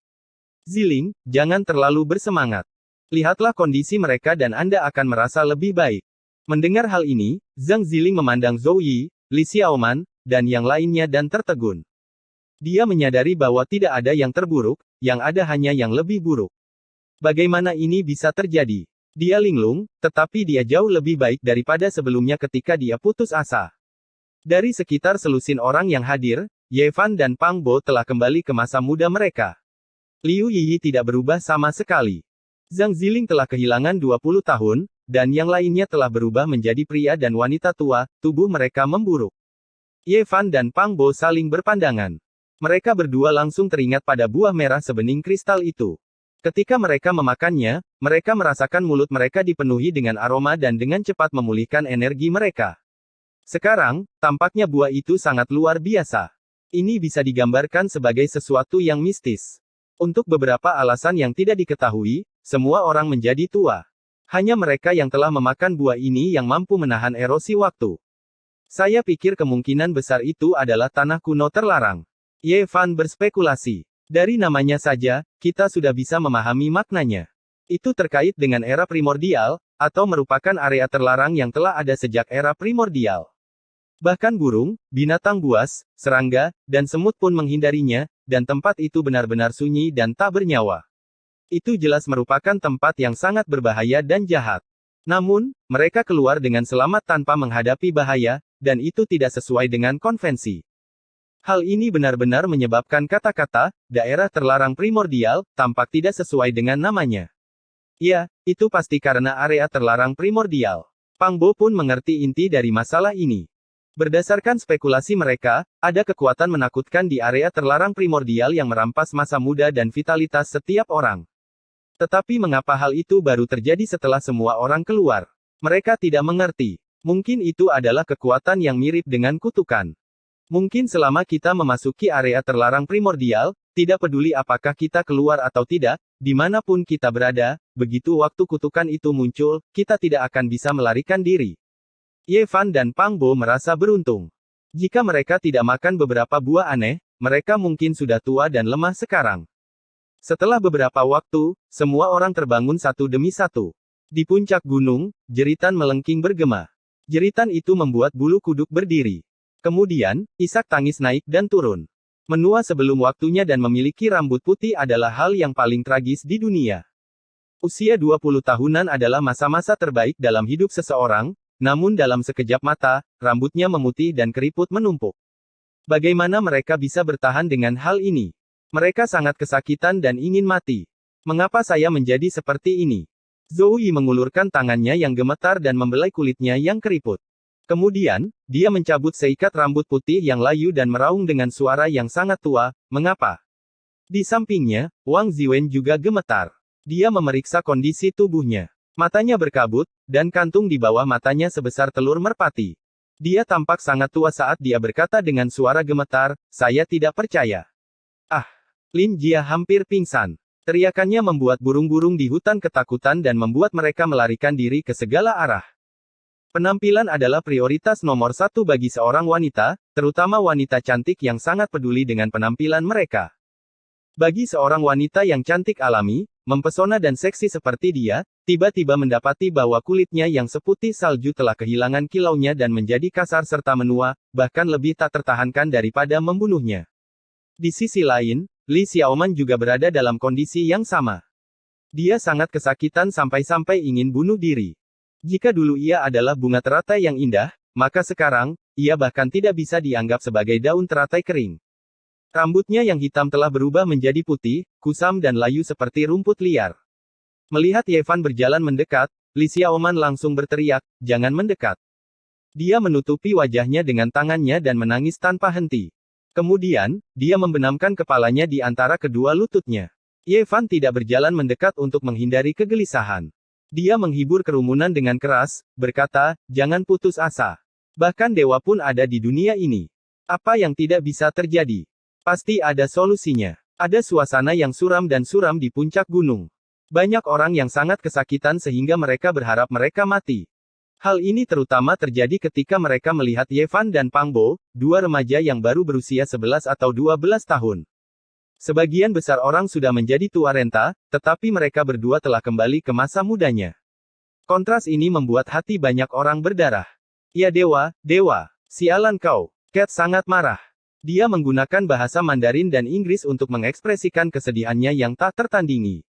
Ziling, jangan terlalu bersemangat. Lihatlah kondisi mereka dan Anda akan merasa lebih baik. Mendengar hal ini, Zhang Ziling memandang Zhou Yi, Li Xiaoman, dan yang lainnya dan tertegun. Dia menyadari bahwa tidak ada yang terburuk, yang ada hanya yang lebih buruk. Bagaimana ini bisa terjadi? Dia linglung, tetapi dia jauh lebih baik daripada sebelumnya ketika dia putus asa. Dari sekitar selusin orang yang hadir, Ye Fan dan Pang Bo telah kembali ke masa muda mereka. Liu Yi tidak berubah sama sekali. Zhang Ziling telah kehilangan 20 tahun, dan yang lainnya telah berubah menjadi pria dan wanita tua, tubuh mereka memburuk. Ye Fan dan Pang Bo saling berpandangan. Mereka berdua langsung teringat pada buah merah sebening kristal itu. Ketika mereka memakannya, mereka merasakan mulut mereka dipenuhi dengan aroma dan dengan cepat memulihkan energi mereka. Sekarang, tampaknya buah itu sangat luar biasa. Ini bisa digambarkan sebagai sesuatu yang mistis. Untuk beberapa alasan yang tidak diketahui, semua orang menjadi tua. Hanya mereka yang telah memakan buah ini yang mampu menahan erosi waktu. Saya pikir kemungkinan besar itu adalah tanah kuno terlarang. Ye Fan berspekulasi. Dari namanya saja, kita sudah bisa memahami maknanya. Itu terkait dengan era primordial, atau merupakan area terlarang yang telah ada sejak era primordial. Bahkan burung, binatang buas, serangga, dan semut pun menghindarinya, dan tempat itu benar-benar sunyi dan tak bernyawa. Itu jelas merupakan tempat yang sangat berbahaya dan jahat. Namun, mereka keluar dengan selamat tanpa menghadapi bahaya, dan itu tidak sesuai dengan konvensi. Hal ini benar-benar menyebabkan kata-kata, daerah terlarang primordial, tampak tidak sesuai dengan namanya. Ya, itu pasti karena area terlarang primordial. Pang Bo pun mengerti inti dari masalah ini. Berdasarkan spekulasi mereka, ada kekuatan menakutkan di area terlarang primordial yang merampas masa muda dan vitalitas setiap orang. Tetapi mengapa hal itu baru terjadi setelah semua orang keluar? Mereka tidak mengerti. Mungkin itu adalah kekuatan yang mirip dengan kutukan. Mungkin selama kita memasuki area terlarang primordial, tidak peduli apakah kita keluar atau tidak, dimanapun kita berada, begitu waktu kutukan itu muncul, kita tidak akan bisa melarikan diri. Ye Fan dan Pang Bo merasa beruntung. Jika mereka tidak makan beberapa buah aneh, mereka mungkin sudah tua dan lemah sekarang. Setelah beberapa waktu, semua orang terbangun satu demi satu. Di puncak gunung, jeritan melengking bergema. Jeritan itu membuat bulu kuduk berdiri. Kemudian, isak tangis naik dan turun. Menua sebelum waktunya dan memiliki rambut putih adalah hal yang paling tragis di dunia. Usia 20 tahunan adalah masa-masa terbaik dalam hidup seseorang, namun dalam sekejap mata, rambutnya memutih dan keriput menumpuk. Bagaimana mereka bisa bertahan dengan hal ini? Mereka sangat kesakitan dan ingin mati. Mengapa saya menjadi seperti ini? Zhou Yi mengulurkan tangannya yang gemetar dan membelai kulitnya yang keriput. Kemudian, dia mencabut seikat rambut putih yang layu dan meraung dengan suara yang sangat tua, "Mengapa?" Di sampingnya, Wang Ziwen juga gemetar. Dia memeriksa kondisi tubuhnya. Matanya berkabut, dan kantung di bawah matanya sebesar telur merpati. Dia tampak sangat tua saat dia berkata dengan suara gemetar, "Saya tidak percaya." Ah! Lin Jia hampir pingsan. Teriakannya membuat burung-burung di hutan ketakutan dan membuat mereka melarikan diri ke segala arah. Penampilan adalah prioritas nomor satu bagi seorang wanita, terutama wanita cantik yang sangat peduli dengan penampilan mereka. Bagi seorang wanita yang cantik alami, mempesona dan seksi seperti dia, tiba-tiba mendapati bahwa kulitnya yang seputih salju telah kehilangan kilaunya dan menjadi kasar serta menua, bahkan lebih tak tertahankan daripada membunuhnya. Di sisi lain, Li Xiaoman juga berada dalam kondisi yang sama. Dia sangat kesakitan sampai-sampai ingin bunuh diri. Jika dulu ia adalah bunga teratai yang indah, maka sekarang, ia bahkan tidak bisa dianggap sebagai daun teratai kering. Rambutnya yang hitam telah berubah menjadi putih, kusam dan layu seperti rumput liar. Melihat Ye Fan berjalan mendekat, Li Xiaoman langsung berteriak, "Jangan mendekat." Dia menutupi wajahnya dengan tangannya dan menangis tanpa henti. Kemudian, dia membenamkan kepalanya di antara kedua lututnya. Ye Fan tidak berjalan mendekat untuk menghindari kegelisahan. Dia menghibur kerumunan dengan keras, berkata, "Jangan putus asa. Bahkan dewa pun ada di dunia ini. Apa yang tidak bisa terjadi? Pasti ada solusinya." Ada suasana yang suram dan suram di puncak gunung. Banyak orang yang sangat kesakitan sehingga mereka berharap mereka mati. Hal ini terutama terjadi ketika mereka melihat Ye Fan dan Pang Bo, dua remaja yang baru berusia 11 atau 12 tahun. Sebagian besar orang sudah menjadi tua renta, tetapi mereka berdua telah kembali ke masa mudanya. Kontras ini membuat hati banyak orang berdarah. "Ya dewa, dewa, sialan kau." Cat sangat marah. Dia menggunakan bahasa Mandarin dan Inggris untuk mengekspresikan kesedihannya yang tak tertandingi.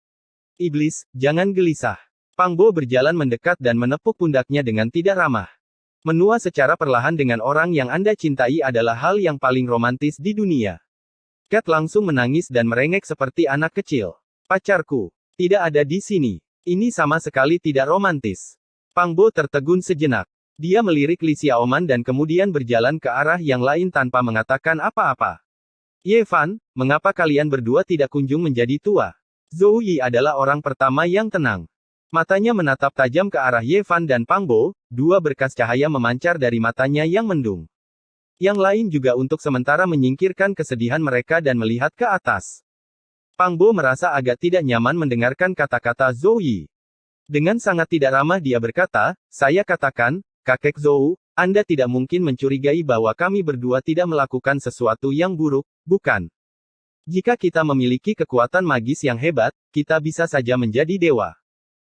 "Iblis, jangan gelisah." Pang Bo berjalan mendekat dan menepuk pundaknya dengan tidak ramah. Menua secara perlahan dengan orang yang Anda cintai adalah hal yang paling romantis di dunia. Cat langsung menangis dan merengek seperti anak kecil. "Pacarku, tidak ada di sini. Ini sama sekali tidak romantis." Pang Bo tertegun sejenak. Dia melirik Li Xiaoman dan kemudian berjalan ke arah yang lain tanpa mengatakan apa-apa. "Ye Fan, mengapa kalian berdua tidak kunjung menjadi tua?" Zhou Yi adalah orang pertama yang tenang. Matanya menatap tajam ke arah Ye Fan dan Pang Bo, dua berkas cahaya memancar dari matanya yang mendung. Yang lain juga untuk sementara menyingkirkan kesedihan mereka dan melihat ke atas. Pang Bo merasa agak tidak nyaman mendengarkan kata-kata Zhou Yi. Dengan sangat tidak ramah dia berkata, saya katakan, kakek Zhou, Anda tidak mungkin mencurigai bahwa kami berdua tidak melakukan sesuatu yang buruk, bukan? Jika kita memiliki kekuatan magis yang hebat, kita bisa saja menjadi dewa.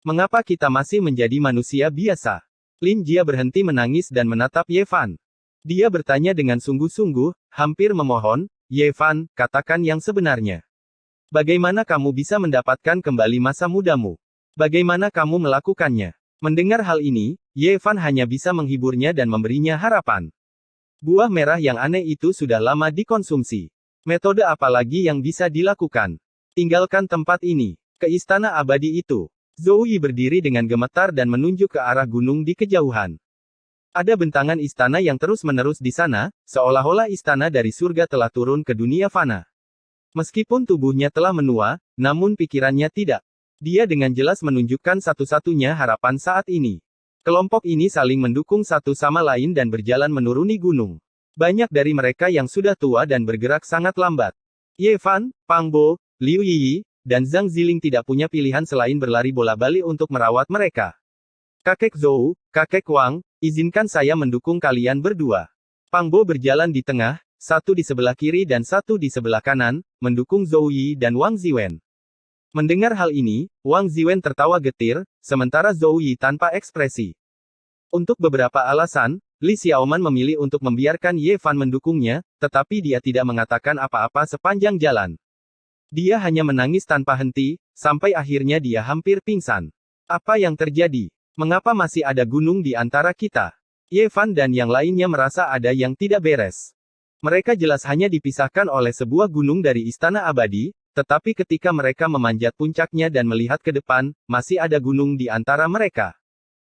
Mengapa kita masih menjadi manusia biasa? Lin Jia berhenti menangis dan menatap Ye Fan. Dia bertanya dengan sungguh-sungguh, hampir memohon, Ye Fan, katakan yang sebenarnya. Bagaimana kamu bisa mendapatkan kembali masa mudamu? Bagaimana kamu melakukannya? Mendengar hal ini, Ye Fan hanya bisa menghiburnya dan memberinya harapan. Buah merah yang aneh itu sudah lama dikonsumsi. Metode apa lagi yang bisa dilakukan? Tinggalkan tempat ini. Ke istana abadi itu. Zhou Yi berdiri dengan gemetar dan menunjuk ke arah gunung di kejauhan. Ada bentangan istana yang terus-menerus di sana, seolah-olah istana dari surga telah turun ke dunia fana. Meskipun tubuhnya telah menua, namun pikirannya tidak. Dia dengan jelas menunjukkan satu-satunya harapan saat ini. Kelompok ini saling mendukung satu sama lain dan berjalan menuruni gunung. Banyak dari mereka yang sudah tua dan bergerak sangat lambat. Ye Fan, Pang Bo, Liu Yiyi, dan Zhang Ziling tidak punya pilihan selain berlari bola-balik untuk merawat mereka. Kakek Zhou, kakek Wang, izinkan saya mendukung kalian berdua. Pang Bo berjalan di tengah, satu di sebelah kiri dan satu di sebelah kanan, mendukung Zhou Yi dan Wang Ziwen. Mendengar hal ini, Wang Ziwen tertawa getir, sementara Zhou Yi tanpa ekspresi. Untuk beberapa alasan, Li Xiaoman memilih untuk membiarkan Ye Fan mendukungnya, tetapi dia tidak mengatakan apa-apa sepanjang jalan. Dia hanya menangis tanpa henti, sampai akhirnya dia hampir pingsan. Apa yang terjadi? Mengapa masih ada gunung di antara kita? Ye Fan dan yang lainnya merasa ada yang tidak beres. Mereka jelas hanya dipisahkan oleh sebuah gunung dari istana abadi, tetapi ketika mereka memanjat puncaknya dan melihat ke depan, masih ada gunung di antara mereka.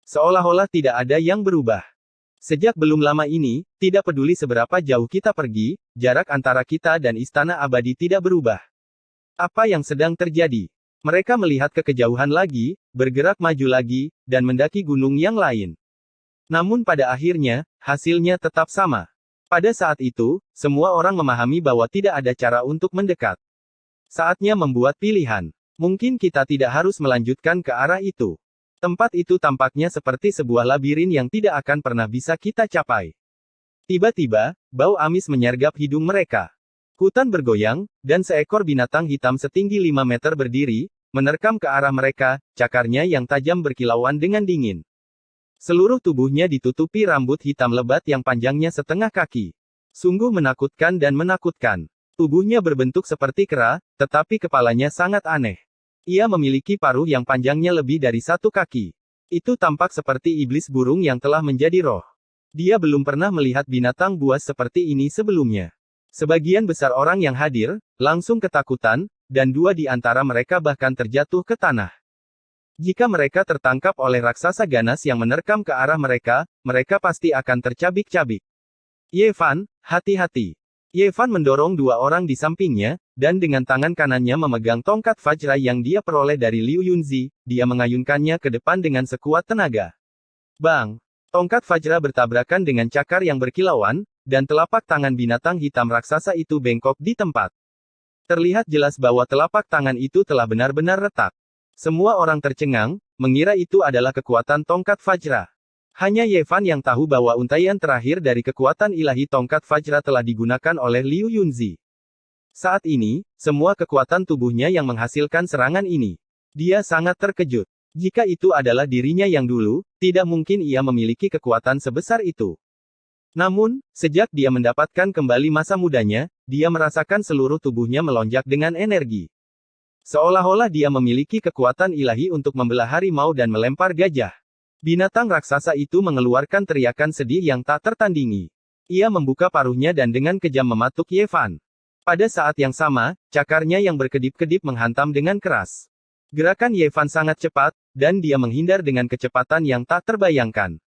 Seolah-olah tidak ada yang berubah. Sejak belum lama ini, tidak peduli seberapa jauh kita pergi, jarak antara kita dan istana abadi tidak berubah. Apa yang sedang terjadi? Mereka melihat ke kejauhan lagi, bergerak maju lagi, dan mendaki gunung yang lain. Namun pada akhirnya, hasilnya tetap sama. Pada saat itu, semua orang memahami bahwa tidak ada cara untuk mendekat. Saatnya membuat pilihan. Mungkin kita tidak harus melanjutkan ke arah itu. Tempat itu tampaknya seperti sebuah labirin yang tidak akan pernah bisa kita capai. Tiba-tiba, bau amis menyergap hidung mereka. Hutan bergoyang, dan seekor binatang hitam setinggi 5 meter berdiri, menerkam ke arah mereka, cakarnya yang tajam berkilauan dengan dingin. Seluruh tubuhnya ditutupi rambut hitam lebat yang panjangnya setengah kaki. Sungguh menakutkan dan menakutkan. Tubuhnya berbentuk seperti kera, tetapi kepalanya sangat aneh. Ia memiliki paruh yang panjangnya lebih dari 1 kaki. Itu tampak seperti iblis burung yang telah menjadi roh. Dia belum pernah melihat binatang buas seperti ini sebelumnya. Sebagian besar orang yang hadir, langsung ketakutan, dan 2 di antara mereka bahkan terjatuh ke tanah. Jika mereka tertangkap oleh raksasa ganas yang menerkam ke arah mereka, mereka pasti akan tercabik-cabik. Ye Fan, hati-hati. Ye Fan mendorong 2 orang di sampingnya, dan dengan tangan kanannya memegang tongkat Vajra yang dia peroleh dari Liu Yunzi, dia mengayunkannya ke depan dengan sekuat tenaga. Bang! Tongkat Vajra bertabrakan dengan cakar yang berkilauan, dan telapak tangan binatang hitam raksasa itu bengkok di tempat. Terlihat jelas bahwa telapak tangan itu telah benar-benar retak. Semua orang tercengang, mengira itu adalah kekuatan tongkat Vajra. Hanya Ye Fan yang tahu bahwa untaian terakhir dari kekuatan ilahi tongkat Vajra telah digunakan oleh Liu Yunzi. Saat ini, semua kekuatan tubuhnya yang menghasilkan serangan ini. Dia sangat terkejut. Jika itu adalah dirinya yang dulu, tidak mungkin ia memiliki kekuatan sebesar itu. Namun, sejak dia mendapatkan kembali masa mudanya, dia merasakan seluruh tubuhnya melonjak dengan energi. Seolah-olah dia memiliki kekuatan ilahi untuk membelah harimau dan melempar gajah. Binatang raksasa itu mengeluarkan teriakan sedih yang tak tertandingi. Ia membuka paruhnya dan dengan kejam mematuk Ye Fan. Pada saat yang sama, cakarnya yang berkedip-kedip menghantam dengan keras. Gerakan Ye Fan sangat cepat, dan dia menghindar dengan kecepatan yang tak terbayangkan.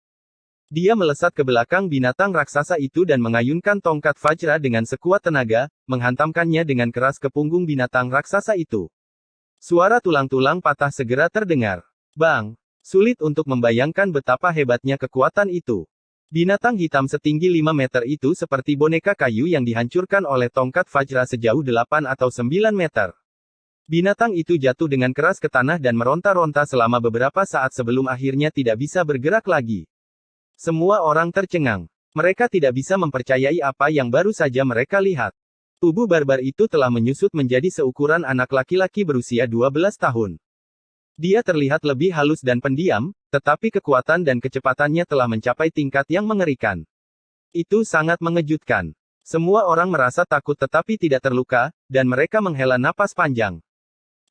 Dia melesat ke belakang binatang raksasa itu dan mengayunkan tongkat Vajra dengan sekuat tenaga, menghantamkannya dengan keras ke punggung binatang raksasa itu. Suara tulang-tulang patah segera terdengar. Bang! Sulit untuk membayangkan betapa hebatnya kekuatan itu. Binatang hitam setinggi 5 meter itu seperti boneka kayu yang dihancurkan oleh tongkat Vajra sejauh 8 atau 9 meter. Binatang itu jatuh dengan keras ke tanah dan meronta-ronta selama beberapa saat sebelum akhirnya tidak bisa bergerak lagi. Semua orang tercengang. Mereka tidak bisa mempercayai apa yang baru saja mereka lihat. Tubuh barbar itu telah menyusut menjadi seukuran anak laki-laki berusia 12 tahun. Dia terlihat lebih halus dan pendiam, tetapi kekuatan dan kecepatannya telah mencapai tingkat yang mengerikan. Itu sangat mengejutkan. Semua orang merasa takut tetapi tidak terluka, dan mereka menghela napas panjang.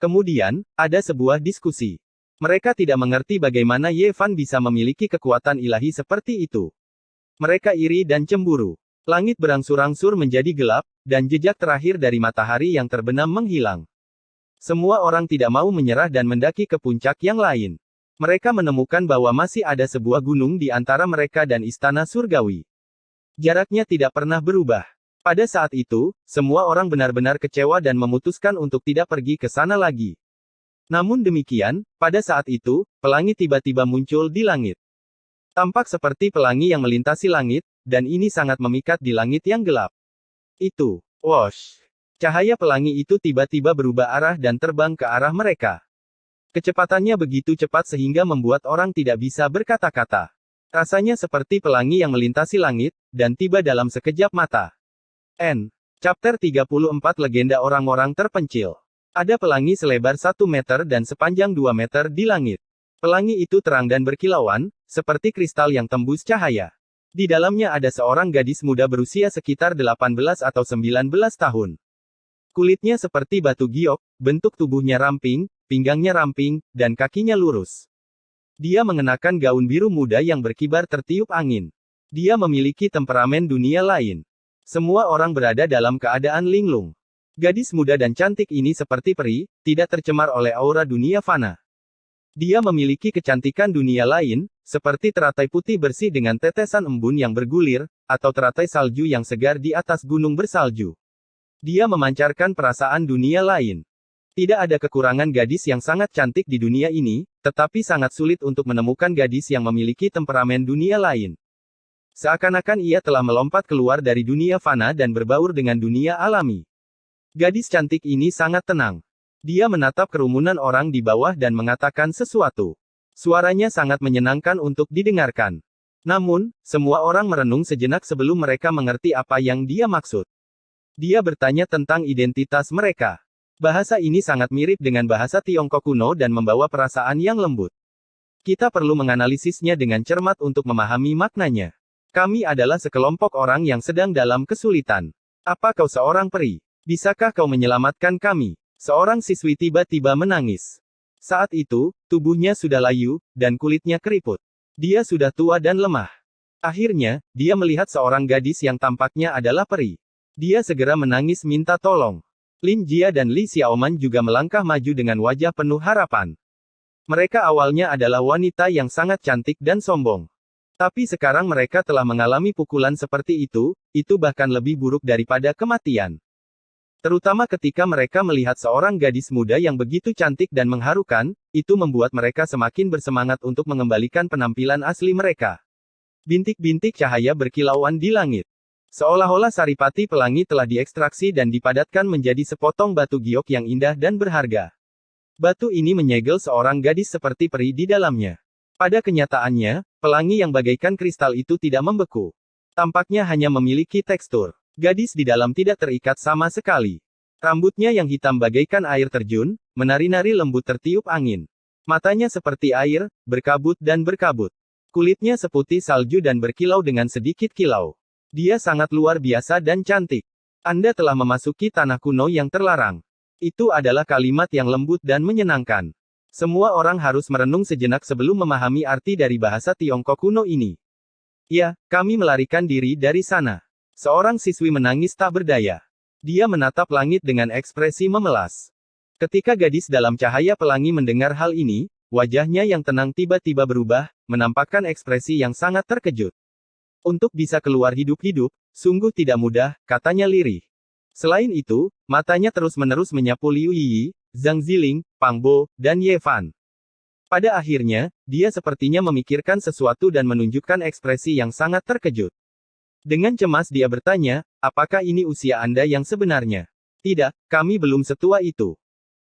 Kemudian, ada sebuah diskusi. Mereka tidak mengerti bagaimana Ye Fan bisa memiliki kekuatan ilahi seperti itu. Mereka iri dan cemburu. Langit berangsur-angsur menjadi gelap, dan jejak terakhir dari matahari yang terbenam menghilang. Semua orang tidak mau menyerah dan mendaki ke puncak yang lain. Mereka menemukan bahwa masih ada sebuah gunung di antara mereka dan istana surgawi. Jaraknya tidak pernah berubah. Pada saat itu, semua orang benar-benar kecewa dan memutuskan untuk tidak pergi ke sana lagi. Namun demikian, pada saat itu, pelangi tiba-tiba muncul di langit. Tampak seperti pelangi yang melintasi langit, dan ini sangat memikat di langit yang gelap. Itu, whoosh! Cahaya pelangi itu tiba-tiba berubah arah dan terbang ke arah mereka. Kecepatannya begitu cepat sehingga membuat orang tidak bisa berkata-kata. Rasanya seperti pelangi yang melintasi langit, dan tiba dalam sekejap mata. Chapter 34 Legenda Orang-orang Terpencil. Ada pelangi selebar 1 meter dan sepanjang 2 meter di langit. Pelangi itu terang dan berkilauan, seperti kristal yang tembus cahaya. Di dalamnya ada seorang gadis muda berusia sekitar 18 atau 19 tahun. Kulitnya seperti batu giok, bentuk tubuhnya ramping, pinggangnya ramping, dan kakinya lurus. Dia mengenakan gaun biru muda yang berkibar tertiup angin. Dia memiliki temperamen dunia lain. Semua orang berada dalam keadaan linglung. Gadis muda dan cantik ini seperti peri, tidak tercemar oleh aura dunia fana. Dia memiliki kecantikan dunia lain, seperti teratai putih bersih dengan tetesan embun yang bergulir, atau teratai salju yang segar di atas gunung bersalju. Dia memancarkan perasaan dunia lain. Tidak ada kekurangan gadis yang sangat cantik di dunia ini, tetapi sangat sulit untuk menemukan gadis yang memiliki temperamen dunia lain. Seakan-akan ia telah melompat keluar dari dunia fana dan berbaur dengan dunia alami. Gadis cantik ini sangat tenang. Dia menatap kerumunan orang di bawah dan mengatakan sesuatu. Suaranya sangat menyenangkan untuk didengarkan. Namun, semua orang merenung sejenak sebelum mereka mengerti apa yang dia maksud. Dia bertanya tentang identitas mereka. Bahasa ini sangat mirip dengan bahasa Tiongkok kuno dan membawa perasaan yang lembut. Kita perlu menganalisisnya dengan cermat untuk memahami maknanya. Kami adalah sekelompok orang yang sedang dalam kesulitan. Apa kau seorang peri? Bisakah kau menyelamatkan kami? Seorang siswi tiba-tiba menangis. Saat itu, tubuhnya sudah layu, dan kulitnya keriput. Dia sudah tua dan lemah. Akhirnya, dia melihat seorang gadis yang tampaknya adalah peri. Dia segera menangis minta tolong. Lin Jia dan Li Xiaoman juga melangkah maju dengan wajah penuh harapan. Mereka awalnya adalah wanita yang sangat cantik dan sombong. Tapi sekarang mereka telah mengalami pukulan seperti itu bahkan lebih buruk daripada kematian. Terutama ketika mereka melihat seorang gadis muda yang begitu cantik dan mengharukan, itu membuat mereka semakin bersemangat untuk mengembalikan penampilan asli mereka. Bintik-bintik cahaya berkilauan di langit. Seolah-olah saripati pelangi telah diekstraksi dan dipadatkan menjadi sepotong batu giok yang indah dan berharga. Batu ini menyegel seorang gadis seperti peri di dalamnya. Pada kenyataannya, pelangi yang bagaikan kristal itu tidak membeku. Tampaknya hanya memiliki tekstur. Gadis di dalam tidak terikat sama sekali. Rambutnya yang hitam bagaikan air terjun, menari-nari lembut tertiup angin. Matanya seperti air, berkabut dan berkabut. Kulitnya seputih salju dan berkilau dengan sedikit kilau. Dia sangat luar biasa dan cantik. Anda telah memasuki tanah kuno yang terlarang. Itu adalah kalimat yang lembut dan menyenangkan. Semua orang harus merenung sejenak sebelum memahami arti dari bahasa Tiongkok kuno ini. Ya, kami melarikan diri dari sana. Seorang siswi menangis tak berdaya. Dia menatap langit dengan ekspresi memelas. Ketika gadis dalam cahaya pelangi mendengar hal ini, wajahnya yang tenang tiba-tiba berubah, menampakkan ekspresi yang sangat terkejut. Untuk bisa keluar hidup-hidup, sungguh tidak mudah, katanya lirih. Selain itu, matanya terus-menerus menyapu Liu Yi, Zhang Ziling, Pang Bo, dan Ye Fan. Pada akhirnya, dia sepertinya memikirkan sesuatu dan menunjukkan ekspresi yang sangat terkejut. Dengan cemas dia bertanya, apakah ini usia Anda yang sebenarnya? Tidak, kami belum setua itu.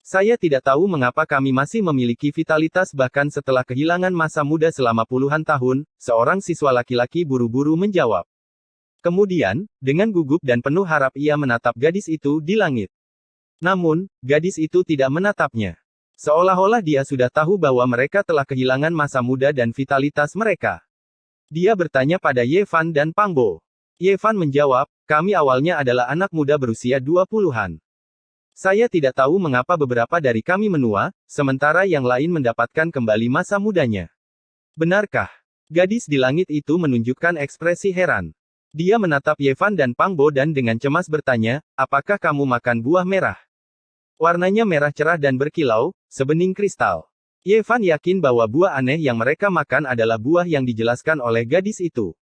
Saya tidak tahu mengapa kami masih memiliki vitalitas bahkan setelah kehilangan masa muda selama puluhan tahun, seorang siswa laki-laki buru-buru menjawab. Kemudian, dengan gugup dan penuh harap ia menatap gadis itu di langit. Namun, gadis itu tidak menatapnya. Seolah-olah dia sudah tahu bahwa mereka telah kehilangan masa muda dan vitalitas mereka. Dia bertanya pada Ye Fan dan Pang Bo. Ye Fan menjawab, kami awalnya adalah anak muda berusia 20-an. Saya tidak tahu mengapa beberapa dari kami menua, sementara yang lain mendapatkan kembali masa mudanya. Benarkah? Gadis di langit itu menunjukkan ekspresi heran. Dia menatap Ye Fan dan Pang Bo dan dengan cemas bertanya, apakah kamu makan buah merah? Warnanya merah cerah dan berkilau, sebening kristal. Ye Fan yakin bahwa buah aneh yang mereka makan adalah buah yang dijelaskan oleh gadis itu.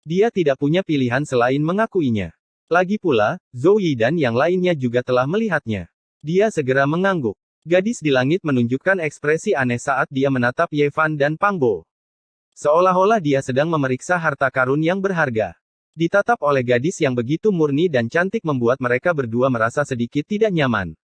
Dia tidak punya pilihan selain mengakuinya. Lagi pula, Zhou Yi dan yang lainnya juga telah melihatnya. Dia segera mengangguk. Gadis di langit menunjukkan ekspresi aneh saat dia menatap Ye Fan dan Pang Bo. Seolah-olah dia sedang memeriksa harta karun yang berharga. Ditatap oleh gadis yang begitu murni dan cantik membuat mereka berdua merasa sedikit tidak nyaman.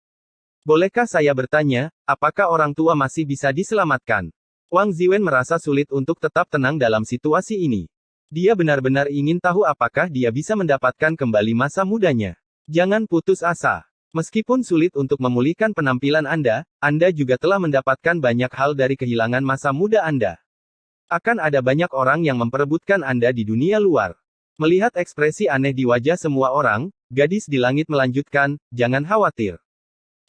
Bolehkah saya bertanya, apakah orang tua masih bisa diselamatkan? Wang Ziwen merasa sulit untuk tetap tenang dalam situasi ini. Dia benar-benar ingin tahu apakah dia bisa mendapatkan kembali masa mudanya. Jangan putus asa. Meskipun sulit untuk memulihkan penampilan Anda juga telah mendapatkan banyak hal dari kehilangan masa muda Anda. Akan ada banyak orang yang memperebutkan Anda di dunia luar. Melihat ekspresi aneh di wajah semua orang, gadis di langit melanjutkan, jangan khawatir.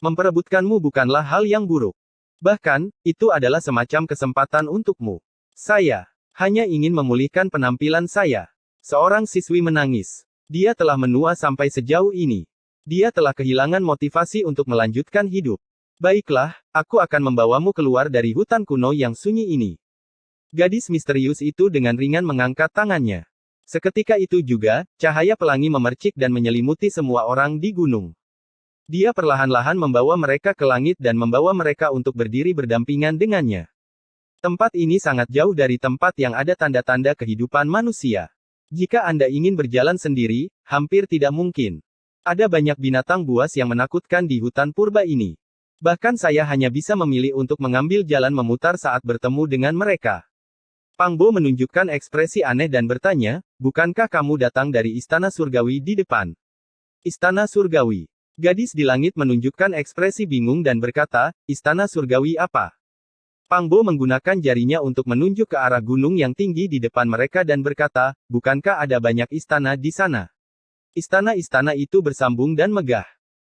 Memperebutkanmu bukanlah hal yang buruk. Bahkan, itu adalah semacam kesempatan untukmu. Saya hanya ingin memulihkan penampilan saya. Seorang siswi menangis. Dia telah menua sampai sejauh ini. Dia telah kehilangan motivasi untuk melanjutkan hidup. Baiklah, aku akan membawamu keluar dari hutan kuno yang sunyi ini. Gadis misterius itu dengan ringan mengangkat tangannya. Seketika itu juga, cahaya pelangi memercik dan menyelimuti semua orang di gunung. Dia perlahan-lahan membawa mereka ke langit dan membawa mereka untuk berdiri berdampingan dengannya. Tempat ini sangat jauh dari tempat yang ada tanda-tanda kehidupan manusia. Jika Anda ingin berjalan sendiri, hampir tidak mungkin. Ada banyak binatang buas yang menakutkan di hutan purba ini. Bahkan saya hanya bisa memilih untuk mengambil jalan memutar saat bertemu dengan mereka. Pang Bo menunjukkan ekspresi aneh dan bertanya, bukankah kamu datang dari istana surgawi di depan? Istana surgawi. Gadis di langit menunjukkan ekspresi bingung dan berkata, istana surgawi apa? Pang Bo menggunakan jarinya untuk menunjuk ke arah gunung yang tinggi di depan mereka dan berkata, bukankah ada banyak istana di sana? Istana-istana itu bersambung dan megah.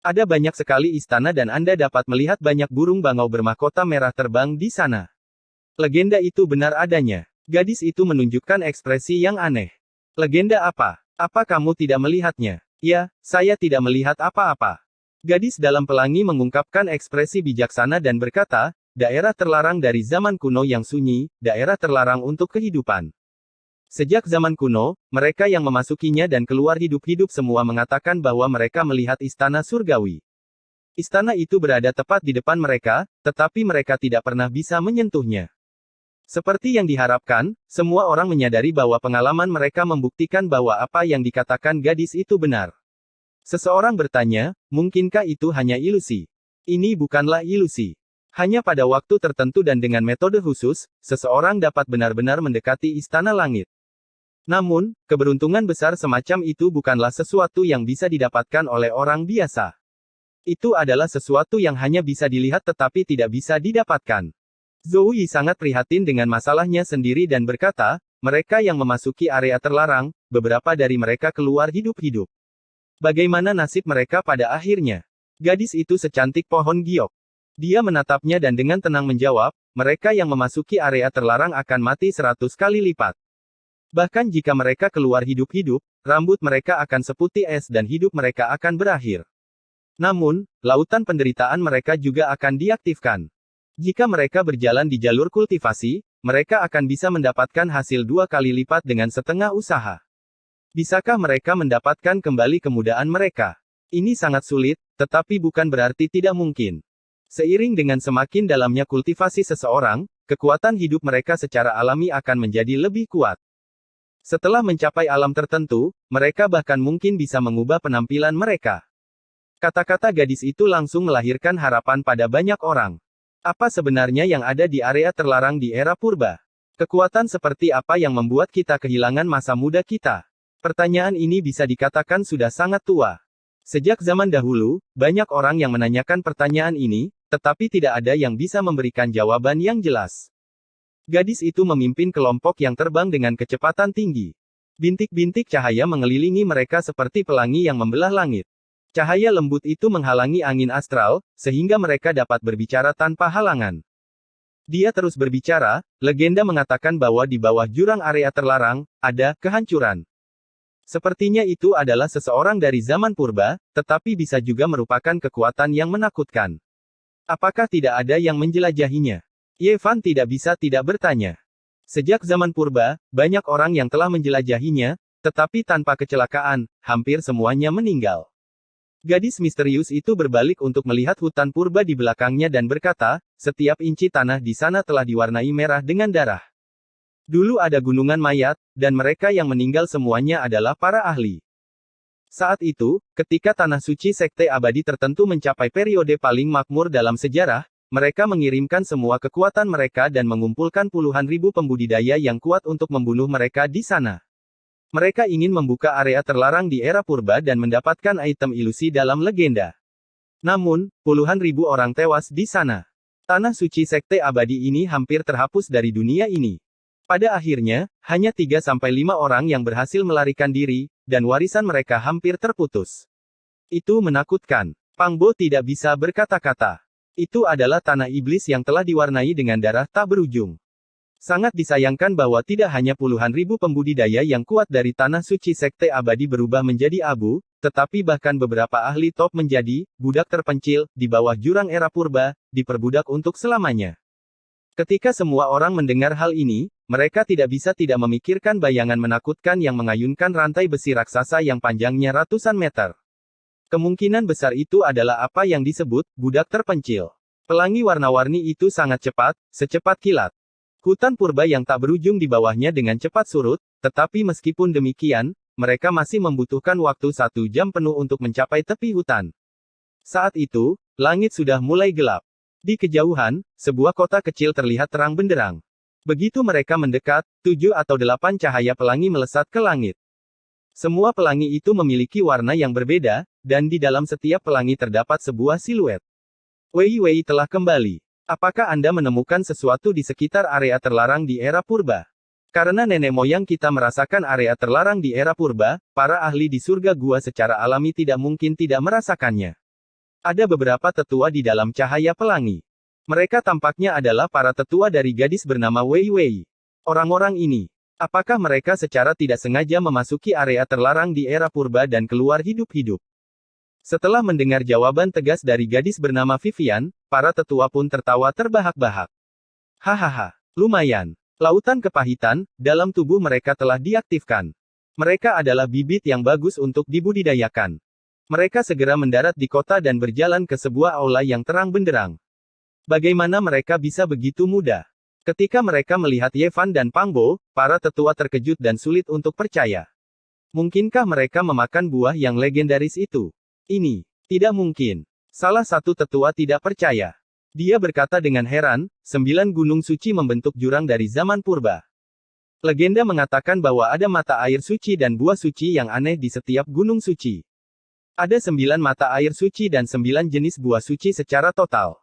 Ada banyak sekali istana dan Anda dapat melihat banyak burung bangau bermahkota merah terbang di sana. Legenda itu benar adanya. Gadis itu menunjukkan ekspresi yang aneh. Legenda apa? Apa kamu tidak melihatnya? Ya, saya tidak melihat apa-apa. Gadis dalam pelangi mengungkapkan ekspresi bijaksana dan berkata, daerah terlarang dari zaman kuno yang sunyi, daerah terlarang untuk kehidupan. Sejak zaman kuno, mereka yang memasukinya dan keluar hidup-hidup semua mengatakan bahwa mereka melihat istana surgawi. Istana itu berada tepat di depan mereka, tetapi mereka tidak pernah bisa menyentuhnya. Seperti yang diharapkan, semua orang menyadari bahwa pengalaman mereka membuktikan bahwa apa yang dikatakan gadis itu benar. Seseorang bertanya, mungkinkah itu hanya ilusi? Ini bukanlah ilusi. Hanya pada waktu tertentu dan dengan metode khusus, seseorang dapat benar-benar mendekati istana langit. Namun, keberuntungan besar semacam itu bukanlah sesuatu yang bisa didapatkan oleh orang biasa. Itu adalah sesuatu yang hanya bisa dilihat tetapi tidak bisa didapatkan. Zhou Yi sangat prihatin dengan masalahnya sendiri dan berkata, mereka yang memasuki area terlarang, beberapa dari mereka keluar hidup-hidup. Bagaimana nasib mereka pada akhirnya? Gadis itu secantik pohon giok. Dia menatapnya dan dengan tenang menjawab, mereka yang memasuki area terlarang akan mati 100 kali lipat. Bahkan jika mereka keluar hidup-hidup, rambut mereka akan seputih es dan hidup mereka akan berakhir. Namun, lautan penderitaan mereka juga akan diaktifkan. Jika mereka berjalan di jalur kultivasi, mereka akan bisa mendapatkan hasil 2 kali lipat dengan setengah usaha. Bisakah mereka mendapatkan kembali kemudahan mereka? Ini sangat sulit, tetapi bukan berarti tidak mungkin. Seiring dengan semakin dalamnya kultivasi seseorang, kekuatan hidup mereka secara alami akan menjadi lebih kuat. Setelah mencapai alam tertentu, mereka bahkan mungkin bisa mengubah penampilan mereka. Kata-kata gadis itu langsung melahirkan harapan pada banyak orang. Apa sebenarnya yang ada di area terlarang di era purba? Kekuatan seperti apa yang membuat kita kehilangan masa muda kita? Pertanyaan ini bisa dikatakan sudah sangat tua. Sejak zaman dahulu, banyak orang yang menanyakan pertanyaan ini, tetapi tidak ada yang bisa memberikan jawaban yang jelas. Gadis itu memimpin kelompok yang terbang dengan kecepatan tinggi. Bintik-bintik cahaya mengelilingi mereka seperti pelangi yang membelah langit. Cahaya lembut itu menghalangi angin astral, sehingga mereka dapat berbicara tanpa halangan. Dia terus berbicara, legenda mengatakan bahwa di bawah jurang area terlarang, ada kehancuran. Sepertinya itu adalah seseorang dari zaman purba, tetapi bisa juga merupakan kekuatan yang menakutkan. Apakah tidak ada yang menjelajahinya? Ye Fan tidak bisa tidak bertanya. Sejak zaman purba, banyak orang yang telah menjelajahinya, tetapi tanpa kecelakaan, hampir semuanya meninggal. Gadis misterius itu berbalik untuk melihat hutan purba di belakangnya dan berkata, setiap inci tanah di sana telah diwarnai merah dengan darah. Dulu ada gunungan mayat, dan mereka yang meninggal semuanya adalah para ahli. Saat itu, ketika tanah suci sekte abadi tertentu mencapai periode paling makmur dalam sejarah, mereka mengirimkan semua kekuatan mereka dan mengumpulkan puluhan ribu pembudidaya yang kuat untuk membunuh mereka di sana. Mereka ingin membuka area terlarang di era purba dan mendapatkan item ilusi dalam legenda. Namun, puluhan ribu orang tewas di sana. Tanah suci sekte abadi ini hampir terhapus dari dunia ini. Pada akhirnya, hanya 3-5 orang yang berhasil melarikan diri, dan warisan mereka hampir terputus. Itu menakutkan. Pang Bo tidak bisa berkata-kata. Itu adalah tanah iblis yang telah diwarnai dengan darah tak berujung. Sangat disayangkan bahwa tidak hanya puluhan ribu pembudidaya yang kuat dari tanah suci sekte abadi berubah menjadi abu, tetapi bahkan beberapa ahli top menjadi budak terpencil di bawah jurang era purba, diperbudak untuk selamanya. Ketika semua orang mendengar hal ini, mereka tidak bisa tidak memikirkan bayangan menakutkan yang mengayunkan rantai besi raksasa yang panjangnya ratusan meter. Kemungkinan besar itu adalah apa yang disebut budak terpencil. Pelangi warna-warni itu sangat cepat, secepat kilat. Hutan purba yang tak berujung di bawahnya dengan cepat surut, tetapi meskipun demikian, mereka masih membutuhkan waktu 1 jam penuh untuk mencapai tepi hutan. Saat itu, langit sudah mulai gelap. Di kejauhan, sebuah kota kecil terlihat terang benderang. Begitu mereka mendekat, 7 atau 8 cahaya pelangi melesat ke langit. Semua pelangi itu memiliki warna yang berbeda, dan di dalam setiap pelangi terdapat sebuah siluet. Wei Wei telah kembali. Apakah Anda menemukan sesuatu di sekitar area terlarang di era purba? Karena nenek moyang kita merasakan area terlarang di era purba, para ahli di surga gua secara alami tidak mungkin tidak merasakannya. Ada beberapa tetua di dalam cahaya pelangi. Mereka tampaknya adalah para tetua dari gadis bernama Wei Wei. Orang-orang ini, apakah mereka secara tidak sengaja memasuki area terlarang di era purba dan keluar hidup-hidup? Setelah mendengar jawaban tegas dari gadis bernama Vivian, para tetua pun tertawa terbahak-bahak. Hahaha, lumayan. Lautan kepahitan, dalam tubuh mereka telah diaktifkan. Mereka adalah bibit yang bagus untuk dibudidayakan. Mereka segera mendarat di kota dan berjalan ke sebuah aula yang terang benderang. Bagaimana mereka bisa begitu mudah? Ketika mereka melihat Ye Fan dan Pang Bo, para tetua terkejut dan sulit untuk percaya. Mungkinkah mereka memakan buah yang legendaris itu? Ini tidak mungkin. Salah satu tetua tidak percaya. Dia berkata dengan heran, 9 gunung suci membentuk jurang dari zaman purba. Legenda mengatakan bahwa ada mata air suci dan buah suci yang aneh di setiap gunung suci. Ada 9 mata air suci dan 9 jenis buah suci secara total.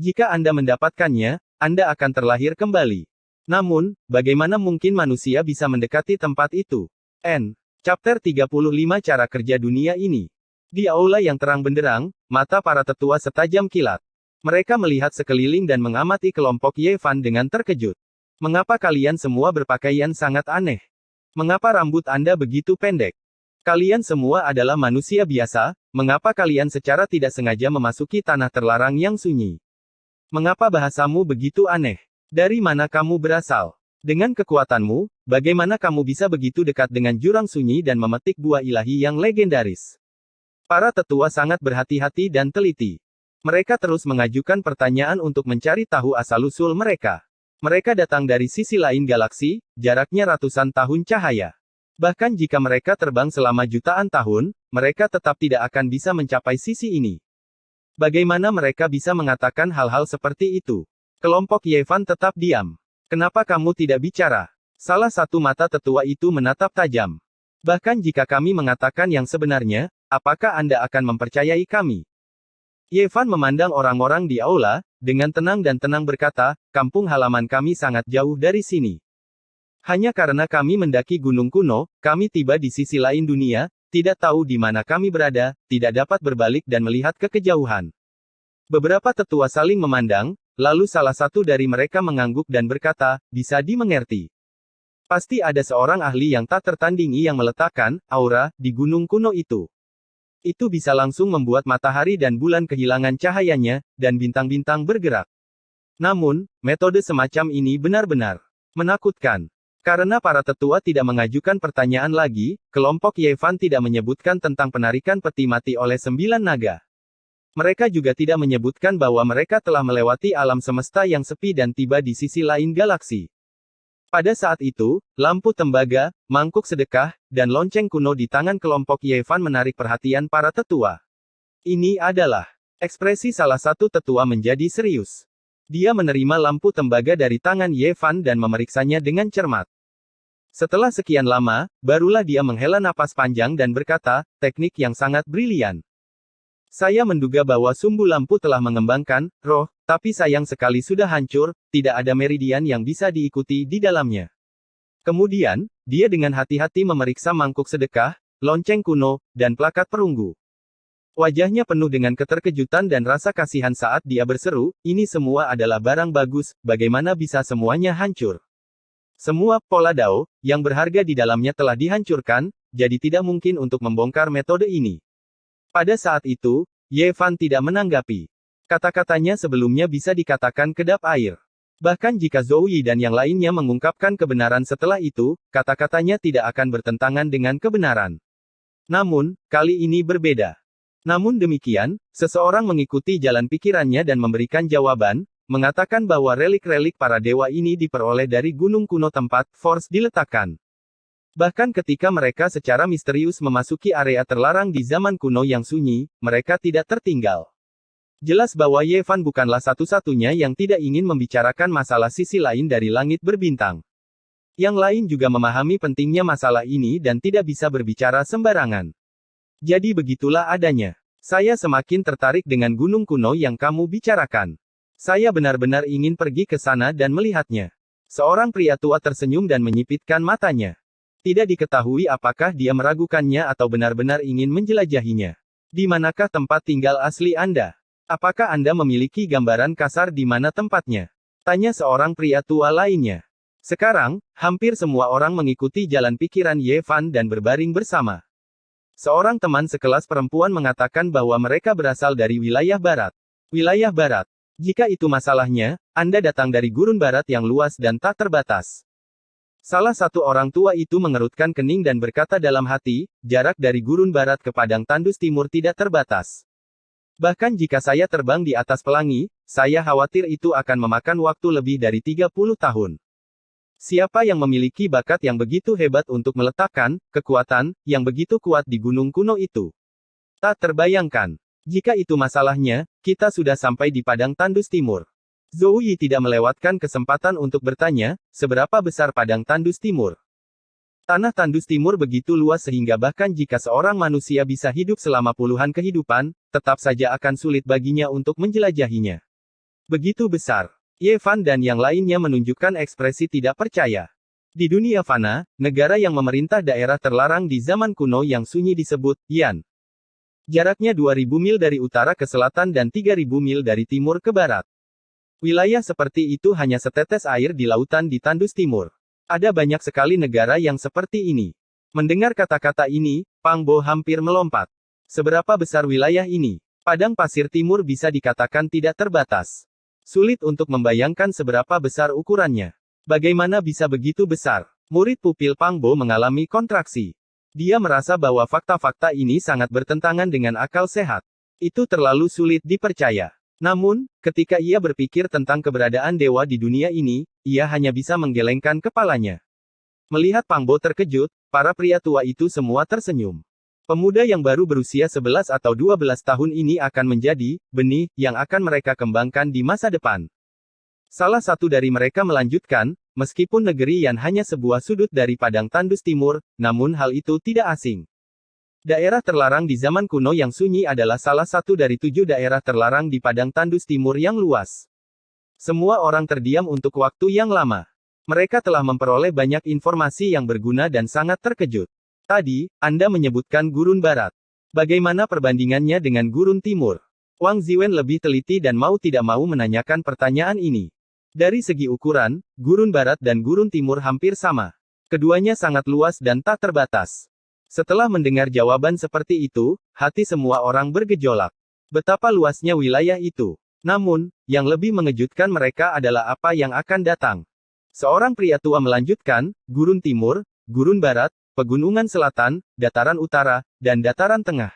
Jika Anda mendapatkannya, Anda akan terlahir kembali. Namun, bagaimana mungkin manusia bisa mendekati tempat itu? Chapter 35 Cara Kerja Dunia Ini. Di aula yang terang benderang, mata para tetua setajam kilat. Mereka melihat sekeliling dan mengamati kelompok Ye Fan dengan terkejut. Mengapa kalian semua berpakaian sangat aneh? Mengapa rambut Anda begitu pendek? Kalian semua adalah manusia biasa, mengapa kalian secara tidak sengaja memasuki tanah terlarang yang sunyi? Mengapa bahasamu begitu aneh? Dari mana kamu berasal? Dengan kekuatanmu, bagaimana kamu bisa begitu dekat dengan jurang sunyi dan memetik buah ilahi yang legendaris? Para tetua sangat berhati-hati dan teliti. Mereka terus mengajukan pertanyaan untuk mencari tahu asal-usul mereka. Mereka datang dari sisi lain galaksi, jaraknya ratusan tahun cahaya. Bahkan jika mereka terbang selama jutaan tahun, mereka tetap tidak akan bisa mencapai sisi ini. Bagaimana mereka bisa mengatakan hal-hal seperti itu? Kelompok Yevan tetap diam. Kenapa kamu tidak bicara? Salah satu mata tetua itu menatap tajam. Bahkan jika kami mengatakan yang sebenarnya, apakah Anda akan mempercayai kami? Yevan memandang orang-orang di aula, dengan tenang dan tenang berkata, kampung halaman kami sangat jauh dari sini. Hanya karena kami mendaki gunung kuno, kami tiba di sisi lain dunia, tidak tahu di mana kami berada, tidak dapat berbalik dan melihat ke kejauhan. Beberapa tetua saling memandang, lalu salah satu dari mereka mengangguk dan berkata, bisa dimengerti. Pasti ada seorang ahli yang tak tertandingi yang meletakkan aura di gunung kuno itu. Itu bisa langsung membuat matahari dan bulan kehilangan cahayanya, dan bintang-bintang bergerak. Namun, metode semacam ini benar-benar menakutkan. Karena para tetua tidak mengajukan pertanyaan lagi, kelompok Yevan tidak menyebutkan tentang penarikan peti mati oleh 9 naga. Mereka juga tidak menyebutkan bahwa mereka telah melewati alam semesta yang sepi dan tiba di sisi lain galaksi. Pada saat itu, lampu tembaga, mangkuk sedekah, dan lonceng kuno di tangan kelompok Yevan menarik perhatian para tetua. Ini adalah ekspresi salah satu tetua menjadi serius. Dia menerima lampu tembaga dari tangan Yevan dan memeriksanya dengan cermat. Setelah sekian lama, barulah dia menghela napas panjang dan berkata, teknik yang sangat brilian. Saya menduga bahwa sumbu lampu telah mengembangkan roh, tapi sayang sekali sudah hancur, tidak ada meridian yang bisa diikuti di dalamnya. Kemudian, dia dengan hati-hati memeriksa mangkuk sedekah, lonceng kuno, dan plakat perunggu. Wajahnya penuh dengan keterkejutan dan rasa kasihan saat dia berseru, ini semua adalah barang bagus, bagaimana bisa semuanya hancur? Semua pola Dao yang berharga di dalamnya telah dihancurkan, jadi tidak mungkin untuk membongkar metode ini. Pada saat itu, Yevan tidak menanggapi. Kata-katanya sebelumnya bisa dikatakan kedap air. Bahkan jika Zhou Yi dan yang lainnya mengungkapkan kebenaran setelah itu, kata-katanya tidak akan bertentangan dengan kebenaran. Namun, kali ini berbeda. Namun demikian, seseorang mengikuti jalan pikirannya dan memberikan jawaban, mengatakan bahwa relik-relik para dewa ini diperoleh dari gunung kuno tempat Force diletakkan. Bahkan ketika mereka secara misterius memasuki area terlarang di zaman kuno yang sunyi, mereka tidak tertinggal. Jelas bahwa Yevan bukanlah satu-satunya yang tidak ingin membicarakan masalah sisi lain dari langit berbintang. Yang lain juga memahami pentingnya masalah ini dan tidak bisa berbicara sembarangan. Jadi begitulah adanya. Saya semakin tertarik dengan gunung kuno yang kamu bicarakan. Saya benar-benar ingin pergi ke sana dan melihatnya. Seorang pria tua tersenyum dan menyipitkan matanya. Tidak diketahui apakah dia meragukannya atau benar-benar ingin menjelajahinya. Di manakah tempat tinggal asli Anda? Apakah Anda memiliki gambaran kasar di mana tempatnya? Tanya seorang pria tua lainnya. Sekarang, hampir semua orang mengikuti jalan pikiran Yevan dan berbaring bersama. Seorang teman sekelas perempuan mengatakan bahwa mereka berasal dari wilayah barat. Wilayah barat. Jika itu masalahnya, Anda datang dari gurun barat yang luas dan tak terbatas. Salah satu orang tua itu mengerutkan kening dan berkata dalam hati, jarak dari gurun barat ke padang tandus timur tidak terbatas. Bahkan jika saya terbang di atas pelangi, saya khawatir itu akan memakan waktu lebih dari 30 tahun. Siapa yang memiliki bakat yang begitu hebat untuk meletakkan kekuatan yang begitu kuat di gunung kuno itu? Tak terbayangkan. Jika itu masalahnya, kita sudah sampai di padang tandus timur. Zhou Yi tidak melewatkan kesempatan untuk bertanya, seberapa besar padang tandus timur? Tanah tandus timur begitu luas sehingga bahkan jika seorang manusia bisa hidup selama puluhan kehidupan, tetap saja akan sulit baginya untuk menjelajahinya. Begitu besar. Yevan dan yang lainnya menunjukkan ekspresi tidak percaya. Di dunia fana, negara yang memerintah daerah terlarang di zaman kuno yang sunyi disebut Yan. Jaraknya 2000 mil dari utara ke selatan dan 3000 mil dari timur ke barat. Wilayah seperti itu hanya setetes air di lautan di tandus timur. Ada banyak sekali negara yang seperti ini. Mendengar kata-kata ini, Pang Bo hampir melompat. Seberapa besar wilayah ini? Padang pasir timur bisa dikatakan tidak terbatas. Sulit untuk membayangkan seberapa besar ukurannya. Bagaimana bisa begitu besar? Murid pupil Pang Bo mengalami kontraksi. Dia merasa bahwa fakta-fakta ini sangat bertentangan dengan akal sehat. Itu terlalu sulit dipercaya. Namun, ketika ia berpikir tentang keberadaan dewa di dunia ini, ia hanya bisa menggelengkan kepalanya. Melihat Pang Bo terkejut, para pria tua itu semua tersenyum. Pemuda yang baru berusia 11 atau 12 tahun ini akan menjadi benih yang akan mereka kembangkan di masa depan. Salah satu dari mereka melanjutkan, meskipun negeri Yan hanya sebuah sudut dari padang tandus timur, namun hal itu tidak asing. Daerah terlarang di zaman kuno yang sunyi adalah salah satu dari 7 daerah terlarang di padang tandus timur yang luas. Semua orang terdiam untuk waktu yang lama. Mereka telah memperoleh banyak informasi yang berguna dan sangat terkejut. Tadi, Anda menyebutkan Gurun Barat. Bagaimana perbandingannya dengan Gurun Timur? Wang Ziwen lebih teliti dan mau tidak mau menanyakan pertanyaan ini. Dari segi ukuran, Gurun Barat dan Gurun Timur hampir sama. Keduanya sangat luas dan tak terbatas. Setelah mendengar jawaban seperti itu, hati semua orang bergejolak. Betapa luasnya wilayah itu. Namun, yang lebih mengejutkan mereka adalah apa yang akan datang. Seorang pria tua melanjutkan, Gurun Timur, Gurun Barat, Pegunungan Selatan, Dataran Utara, dan Dataran Tengah.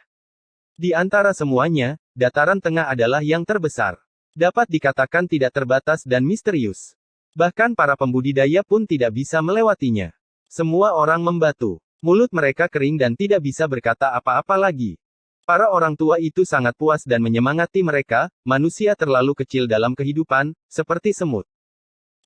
Di antara semuanya, Dataran Tengah adalah yang terbesar. Dapat dikatakan tidak terbatas dan misterius. Bahkan para pembudidaya pun tidak bisa melewatinya. Semua orang membatu. Mulut mereka kering dan tidak bisa berkata apa-apa lagi. Para orang tua itu sangat puas dan menyemangati mereka, manusia terlalu kecil dalam kehidupan, seperti semut.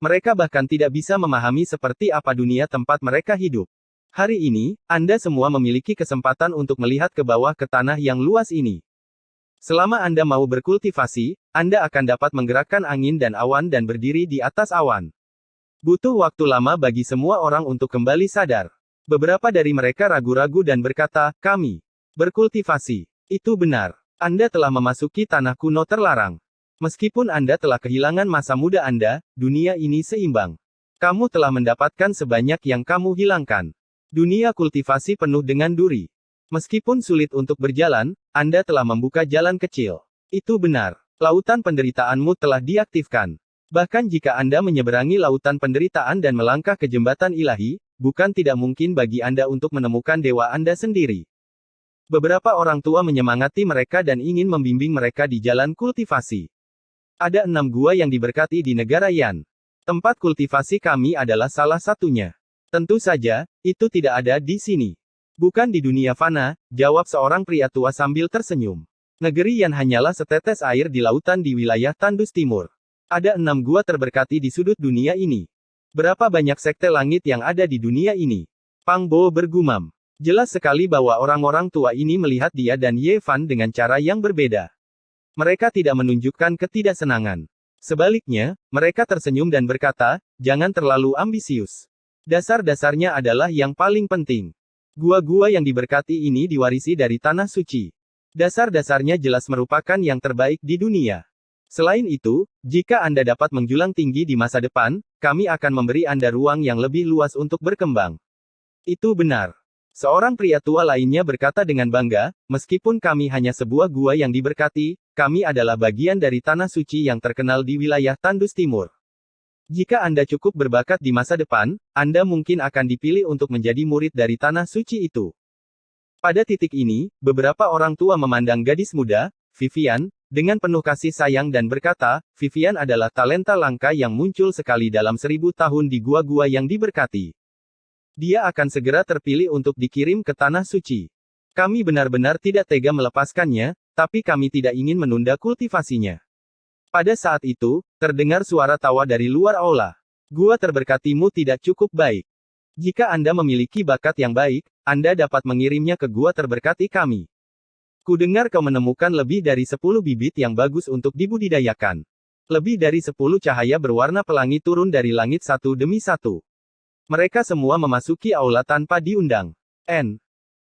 Mereka bahkan tidak bisa memahami seperti apa dunia tempat mereka hidup. Hari ini, Anda semua memiliki kesempatan untuk melihat ke bawah ke tanah yang luas ini. Selama Anda mau berkultivasi, Anda akan dapat menggerakkan angin dan awan dan berdiri di atas awan. Butuh waktu lama bagi semua orang untuk kembali sadar. Beberapa dari mereka ragu-ragu dan berkata, kami berkultivasi. Itu benar. Anda telah memasuki tanah kuno terlarang. Meskipun Anda telah kehilangan masa muda Anda, dunia ini seimbang. Kamu telah mendapatkan sebanyak yang kamu hilangkan. Dunia kultivasi penuh dengan duri. Meskipun sulit untuk berjalan, Anda telah membuka jalan kecil. Itu benar. Lautan penderitaanmu telah diaktifkan. Bahkan jika Anda menyeberangi lautan penderitaan dan melangkah ke jembatan ilahi, bukan tidak mungkin bagi Anda untuk menemukan dewa Anda sendiri. Beberapa orang tua menyemangati mereka dan ingin membimbing mereka di jalan kultivasi. Ada 6 gua yang diberkati di negara Yan. Tempat kultivasi kami adalah salah satunya. Tentu saja, itu tidak ada di sini. Bukan di dunia fana, jawab seorang pria tua sambil tersenyum. Negeri Yan hanyalah setetes air di lautan di wilayah Tandus Timur. Ada 6 gua terberkati di sudut dunia ini. Berapa banyak sekte langit yang ada di dunia ini? Pang Bo bergumam. Jelas sekali bahwa orang-orang tua ini melihat dia dan Ye Fan dengan cara yang berbeda. Mereka tidak menunjukkan ketidaksenangan. Sebaliknya, mereka tersenyum dan berkata, jangan terlalu ambisius. Dasar-dasarnya adalah yang paling penting. Gua-gua yang diberkati ini diwarisi dari tanah suci. Dasar-dasarnya jelas merupakan yang terbaik di dunia. Selain itu, jika Anda dapat menjulang tinggi di masa depan, kami akan memberi Anda ruang yang lebih luas untuk berkembang. Itu benar. Seorang pria tua lainnya berkata dengan bangga, meskipun kami hanya sebuah gua yang diberkati, kami adalah bagian dari tanah suci yang terkenal di wilayah Tandus Timur. Jika Anda cukup berbakat di masa depan, Anda mungkin akan dipilih untuk menjadi murid dari tanah suci itu. Pada titik ini, beberapa orang tua memandang gadis muda, Vivian, dengan penuh kasih sayang dan berkata, Vivian adalah talenta langka yang muncul sekali dalam 1000 tahun di gua-gua yang diberkati. Dia akan segera terpilih untuk dikirim ke tanah suci. Kami benar-benar tidak tega melepaskannya, tapi kami tidak ingin menunda kultivasinya. Pada saat itu, terdengar suara tawa dari luar aula. Gua terberkatimu tidak cukup baik. Jika Anda memiliki bakat yang baik, Anda dapat mengirimnya ke gua terberkati kami. Kudengar kau menemukan lebih dari 10 bibit yang bagus untuk dibudidayakan. Lebih dari 10 cahaya berwarna pelangi turun dari langit satu demi satu. Mereka semua memasuki aula tanpa diundang. N.